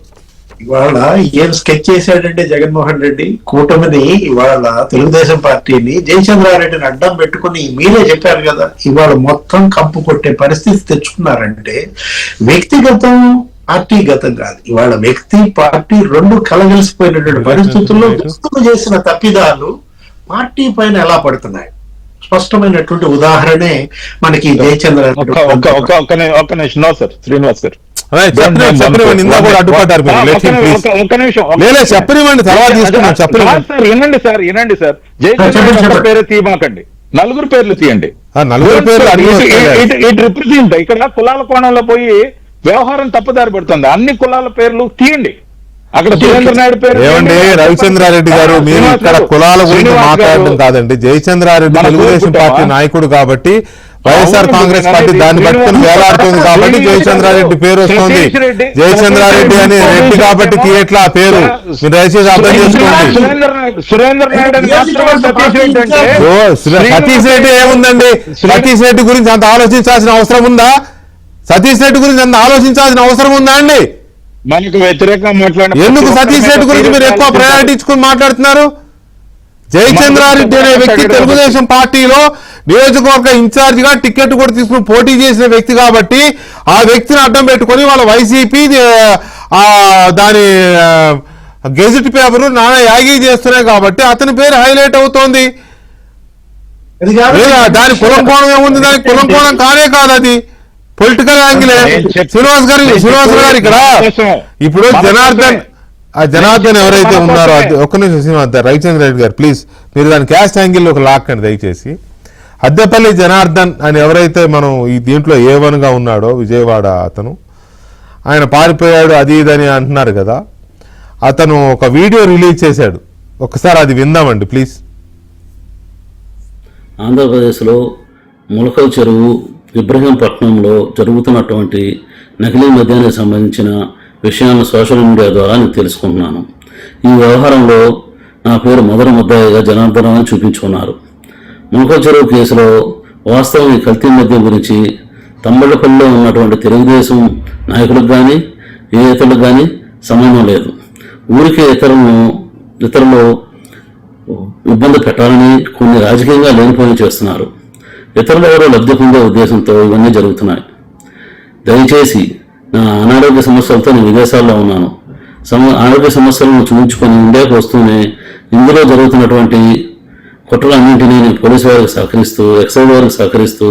ఇవాళ ఏం స్కెచ్ చేశాడంటే జగన్మోహన్ రెడ్డి కూటమిని, ఇవాళ తెలుగుదేశం పార్టీని, జయచంద్రారెడ్డిని అడ్డం పెట్టుకుని మీరే చెప్పారు కదా, ఇవాళ మొత్తం కంపు కొట్టే పరిస్థితి తెచ్చుకున్నారంటే వ్యక్తిగతం పార్టీగతం కాదు. ఇవాళ వ్యక్తి పార్టీ రెండు కలగలిసిపోయినటువంటి పరిస్థితుల్లో వ్యక్తులు చేసిన తప్పిదాలు పార్టీ పైన ఎలా పడుతున్నాయి స్పష్టమైనటువంటి ఉదాహరణే మనకి జయచంద్రారెడ్డి. శ్రీనివాస్ గారు వినండి సార్ జయచంద్ర పేరు తీయమాకండి, నలుగురు పేర్లు తీయండి. ఇట్ రిప్రజెంట్ ఇక్కడ కులాల కోణంలో పోయి వ్యవహారం తప్పుదారి పడుతుంది. అన్ని కులాల పేర్లు తీయండి. అక్కడ సురేంద్ర నాయుడు పేరు ఏమండి? రవిచంద్రారెడ్డి గారు, మీరు ఇక్కడ కులాల గురించి మాట్లాడడం కాదండి. జయచంద్రారెడ్డి తెలుగుదేశం పార్టీ నాయకుడు కాబట్టి, వైఎస్ఆర్ కాంగ్రెస్ పార్టీ దాన్ని పట్టుకుని వేలాడుతుంది కాబట్టి జయచంద్రారెడ్డి పేరు వస్తుంది. జయచంద్రారెడ్డి అని రెడ్డి కాబట్టి తీయట్లా ఆ పేరు. మీరు దయచేసి అర్థం చేసుకోండి. సురేంద్ర సతీష్ రెడ్డి ఏముందండి? సతీష్ రెడ్డి గురించి అంత ఆలోచించాల్సిన అవసరం ఉందా? సతీష్ రెడ్డి గురించి అంత ఆలోచించాల్సిన అవసరం ఉందా అండి? మనకు వ్యతిరేకంగా ఎందుకు సతీష్ రెడ్డి గురించి మీరు ఎక్కువ ప్రయారిటీ ఇచ్చుకుని మాట్లాడుతున్నారు? జయచంద్రారెడ్డి అనే వ్యక్తి తెలుగుదేశం పార్టీలో నియోజకవర్గ ఇన్ఛార్జ్ గా టికెట్ కూడా తీసుకుని పోటీ చేసిన వ్యక్తి కాబట్టి, ఆ వ్యక్తిని అడ్డం పెట్టుకుని వాళ్ళ వైసీపీ దాని గెజెట్ పేపర్ నానా యాగి చేస్తున్నాయి కాబట్టి అతని పేరు హైలైట్ అవుతోంది. దాని కులం కోణం ఏముంది? దానికి కులం కోణం కానే కాదు, అది పొలిటికల్ యాంగిలే. శ్రీనివాస్ గారు ఇక్కడ ఇప్పుడు జనార్దన్ ఎవరైతే ఉన్నారో, ఒక్క నిమిషం శ్రీనివాస్ రవిచంద్ర రెడ్డి గారు ప్లీజ్, మీరు దాని క్యాస్ట్ యాంగిల్ ఒక లాక్కండి దయచేసి. అద్దెపల్లి జనార్దన్ అని ఎవరైతే మనం ఈ దీంట్లో A1 గా ఉన్నాడో, విజయవాడ అతను, ఆయన పారిపోయాడు అది ఇదని అంటున్నారు కదా, అతను ఒక వీడియో రిలీజ్ చేశాడు. ఒకసారి అది విందామండి ప్లీజ్. ఆంధ్రప్రదేశ్లో ములకల్ చెరువు ఇబ్రహీంపట్నంలో జరుగుతున్నటువంటి నకిలీ మద్యానికి సంబంధించిన విషయాలను సోషల్ మీడియా ద్వారా నేను తెలుసుకుంటున్నాను. ఈ వ్యవహారంలో నా పేరు మొదటి ముద్దాయిగా జనార్దన్ రావు అని చూపించుకున్నారు. ములకల చెరువు కేసులో వాస్తవం ఈ కల్తీ మద్యం గురించి తంబళ్లపల్లిలో ఉన్నటువంటి తెలుగుదేశం నాయకులకు కానీ ఏ ఇతరులకు కానీ సంబంధం లేదు. ఊరికే ఇతరులు ఇబ్బంది పెట్టాలని కొన్ని రాజకీయంగా లేనిపోయి చేస్తున్నారు. ఇతరులు ఎవరో లబ్ధి పొందే ఉద్దేశంతో ఇవన్నీ జరుగుతున్నాయి. దయచేసి నా అనారోగ్య సమస్యలతో నేను విదేశాల్లో ఉన్నాను. ఆరోగ్య సమస్యలను చూపించుకొని ఇండియాకు వస్తూనే ఇందులో జరుగుతున్నటువంటి కుట్రలన్నింటినీ నేను పోలీసు వారికి సహకరిస్తూ, ఎక్సైజ్ వారికి సహకరిస్తూ,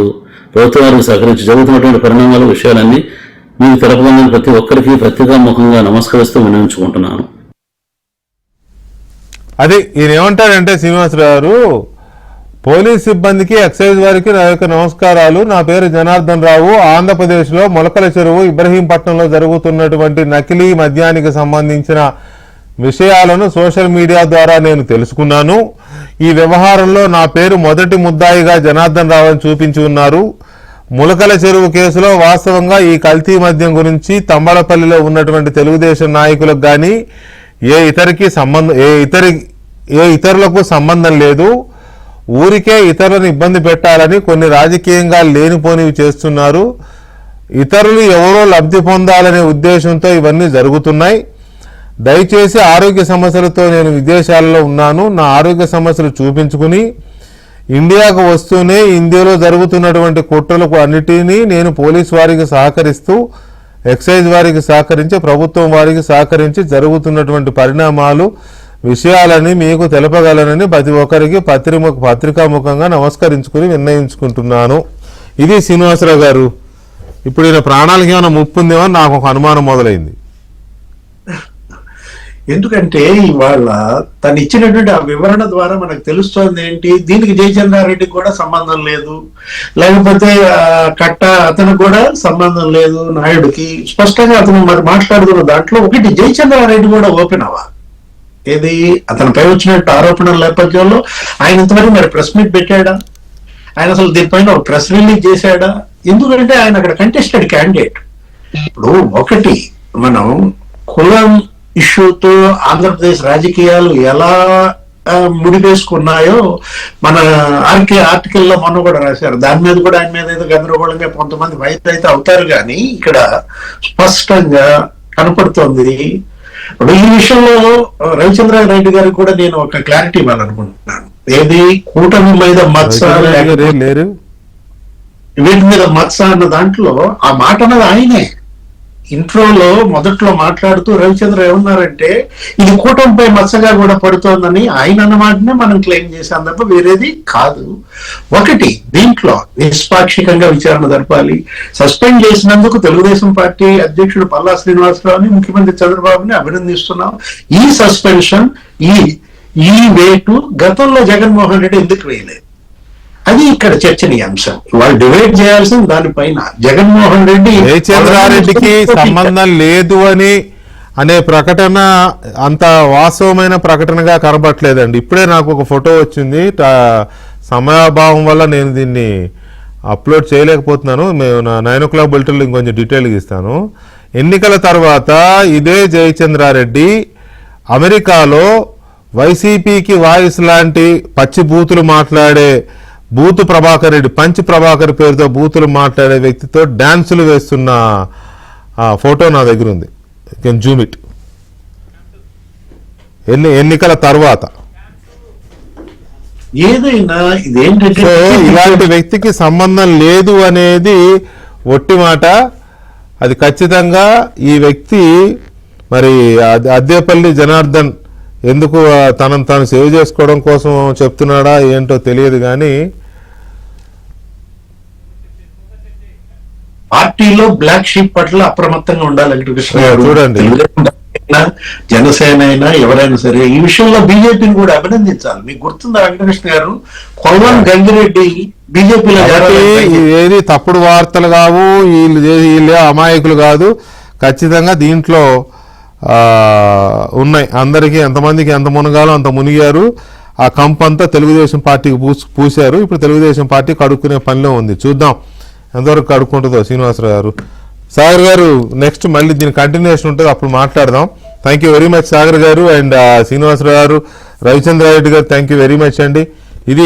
ప్రభుత్వ వారికి సహకరించి జరుగుతున్నటువంటి పరిణామాల విషయాలన్నీ మీకు తెలపగలని ప్రతి ఒక్కరికి పత్రికాముఖంగా నమస్కరిస్తూ వినియోగించుకుంటున్నాను. అది ఈయన ఏమంటాడంటే శ్రీనివాసరావు గారు, పోలీస్ సిబ్బందికి ఎక్సైజ్ వారికి నా యొక్క నమస్కారాలు. నా పేరు జనార్దన్ రావు. ఆంధ్రప్రదేశ్లో మొలకల చెరువు ఇబ్రహీంపట్నంలో జరుగుతున్నటువంటి నకిలీ మద్యానికి సంబంధించిన విషయాలను సోషల్ మీడియా ద్వారా నేను తెలుసుకున్నాను. ఈ వ్యవహారంలో నా పేరు మొదటి ముద్దాయిగా జనార్దన్ రావు అని చూపించి ఉన్నారు. ములకల చెరువు కేసులో వాస్తవంగా ఈ కల్తీ మద్యం గురించి తంబలపల్లిలో ఉన్నటువంటి తెలుగుదేశం నాయకులకు కానీ ఏ ఇతరులకు సంబంధం లేదు. ఊరికే ఇతరులను ఇబ్బంది పెట్టాలని కొన్ని రాజకీయంగా లేనిపోనివి చేస్తున్నారు. ఇతరులు ఎవరో లబ్ధి పొందాలనే ఉద్దేశంతో ఇవన్నీ జరుగుతున్నాయి. దయచేసి ఆరోగ్య సమస్యలతో నేను విదేశాలలో ఉన్నాను. నా ఆరోగ్య సమస్యలు చూపించుకుని ఇండియాకు వస్తూనే ఇండియాలో జరుగుతున్నటువంటి కుట్రలకు అన్నిటినీ నేను పోలీస్ వారికి సహకరిస్తూ, ఎక్సైజ్ వారికి సహకరించి, ప్రభుత్వం వారికి సహకరించి జరుగుతున్నటువంటి పరిణామాలు విషయాలని మీకు తెలపగలనని ప్రతి ఒక్కరికి పత్రికాముఖంగా నమస్కరించుకుని నిర్ణయించుకుంటున్నాను. ఇది శ్రీనివాసరావు గారు. ఇప్పుడు ఈయన ప్రాణాలకి ఏమైనా ముప్పు ఉందేమో నాకు ఒక అనుమానం మొదలైంది. ఎందుకంటే ఇవాళ తను ఇచ్చినటువంటి ఆ వివరణ ద్వారా మనకు తెలుస్తోంది ఏంటి, దీనికి జయచంద్రారెడ్డికి కూడా సంబంధం లేదు, లేకపోతే కట్ట అతనికి కూడా సంబంధం లేదు నాయుడికి. స్పష్టంగా అతను మరి మాట్లాడుతున్న దాంట్లో ఒకటి, జయచంద్రారెడ్డి కూడా ఓపెన్ అవ్వ ఏది అతనిపై వచ్చినట్టు ఆరోపణల నేపథ్యంలో ఆయన ఇంతవరకు మరి ప్రెస్ మీట్ పెట్టాడా, ఆయన అసలు దీనిపైన ఒక ప్రెస్ రిలీజ్ చేశాడా? ఎందుకంటే ఆయన అక్కడ కంటెస్టెడ్ క్యాండిడేట్. ఇప్పుడు ఒకటి, మనం కులం ఇష్యూతో ఆంధ్రప్రదేశ్ రాజకీయాలు ఎలా ముడివేసుకున్నాయో మన ఆర్టికల్లో మొన్న కూడా రాశారు. దాని మీద కూడా ఆయన మీద ఏదో గందరగోళంగా కొంతమంది వైద్యులు అయితే అవుతారు, కానీ ఇక్కడ స్పష్టంగా కనపడుతోంది. ఇప్పుడు ఈ విషయంలో రవిచంద్రారెడ్డి గారికి కూడా నేను ఒక క్లారిటీ ఇవ్వాలనుకుంటున్నాను. ఏది కూటమి మీద మత్స, వీటి మీద మత్స అన్న దాంట్లో ఆ మాట అన్నది ఆయనే ఇంట్రోలో మొదట్లో మాట్లాడుతూ రవిచంద్ర ఏమన్నారంటే ఇది కూటమిపై మత్సగా కూడా పడుతోందని ఆయన అన్నమాటనే మనం క్లెయిమ్ చేశాం తప్ప వేరేది కాదు. ఒకటి, దీంట్లో నిష్పాక్షికంగా విచారణ జరపాలి. సస్పెండ్ చేసినందుకు తెలుగుదేశం పార్టీ అధ్యక్షుడు పల్లా శ్రీనివాసరావుని, ముఖ్యమంత్రి చంద్రబాబుని అభినందిస్తున్నాం. ఈ సస్పెన్షన్ ఈ వేటు గతంలో జగన్మోహన్ రెడ్డి ఎందుకు వేయలేదు, అది ఇక్కడ చర్చనీయాంశం. వాళ్ళు డివైడ్ చేయాల్సింది దానిపైన. జగన్మోహన్ రెడ్డి జయచంద్రారెడ్డికి సంబంధం లేదు అనే ప్రకటన అంత వాస్తవమైన ప్రకటనగా కనబట్లేదండి. ఇప్పుడే నాకు ఒక ఫోటో వచ్చింది. సమయాభావం వల్ల నేను దీన్ని అప్లోడ్ చేయలేకపోతున్నాను. మేము 9 o'clock బులెటిన్లో ఇంకొంచెం డీటెయిల్గా ఇస్తాను. ఎన్నికల తర్వాత ఇదే జయచంద్రారెడ్డి అమెరికాలో వైసీపీకి వాయిస్ లాంటి పచ్చి బూతులు మాట్లాడే బూతు ప్రభాకర్ రెడ్డి, పంచ్ ప్రభాకర్ పేరుతో బూతులు మాట్లాడే వ్యక్తితో డాన్సులు వేస్తున్న ఫోటో నా దగ్గర ఉంది. Can Zoom it. ఎన్నికల తర్వాత ఏదైనా ఇదేంటంటే ఇలాంటి వ్యక్తికి సంబంధం లేదు అనేది ఒట్టి మాట. అది ఖచ్చితంగా ఈ వ్యక్తి మరి అద్దేపల్లి జనార్దన్ ఎందుకు తనను తాను సేవ్ చేసుకోవడం కోసం చెప్తున్నాడా ఏంటో తెలియదు, కానీ పార్టీలో బ్లాక్ షీప్ పట్ల అప్రమత్తంగా ఉండాలి వెంకటకృష్ణ గారు. చూడండి, జనసేన అయినా ఎవరైనా సరే ఈ విషయంలో బీజేపీని కూడా అభినందించాలి. మీకు గుర్తుందా వెంకటకృష్ణ గారు, కొల్వం గంగిరెడ్డి బీజేపీలో ఏది తప్పుడు వార్తలు కావు, వీళ్ళు అమాయకులు కాదు. ఖచ్చితంగా దీంట్లో ఉన్నాయి. అందరికీ ఎంతమందికి ఎంత మునగాలో అంత మునిగారు. ఆ కంపంతా తెలుగుదేశం పార్టీకి పూశారు. ఇప్పుడు తెలుగుదేశం పార్టీ కడుక్కునే పనిలో ఉంది. చూద్దాం ఎంతవరకు కడుక్కుంటుందో శ్రీనివాసరావు గారు. సాగర్ గారు, నెక్స్ట్ మళ్ళీ దీని కంటిన్యూషన్ ఉంటుంది, అప్పుడు మాట్లాడదాం. Thank you very much Sagar గారు అండ్ శ్రీనివాసరావు గారు, రవిచంద్రారెడ్డి గారు థ్యాంక్ యూ వెరీ మచ్ అండి. ఇది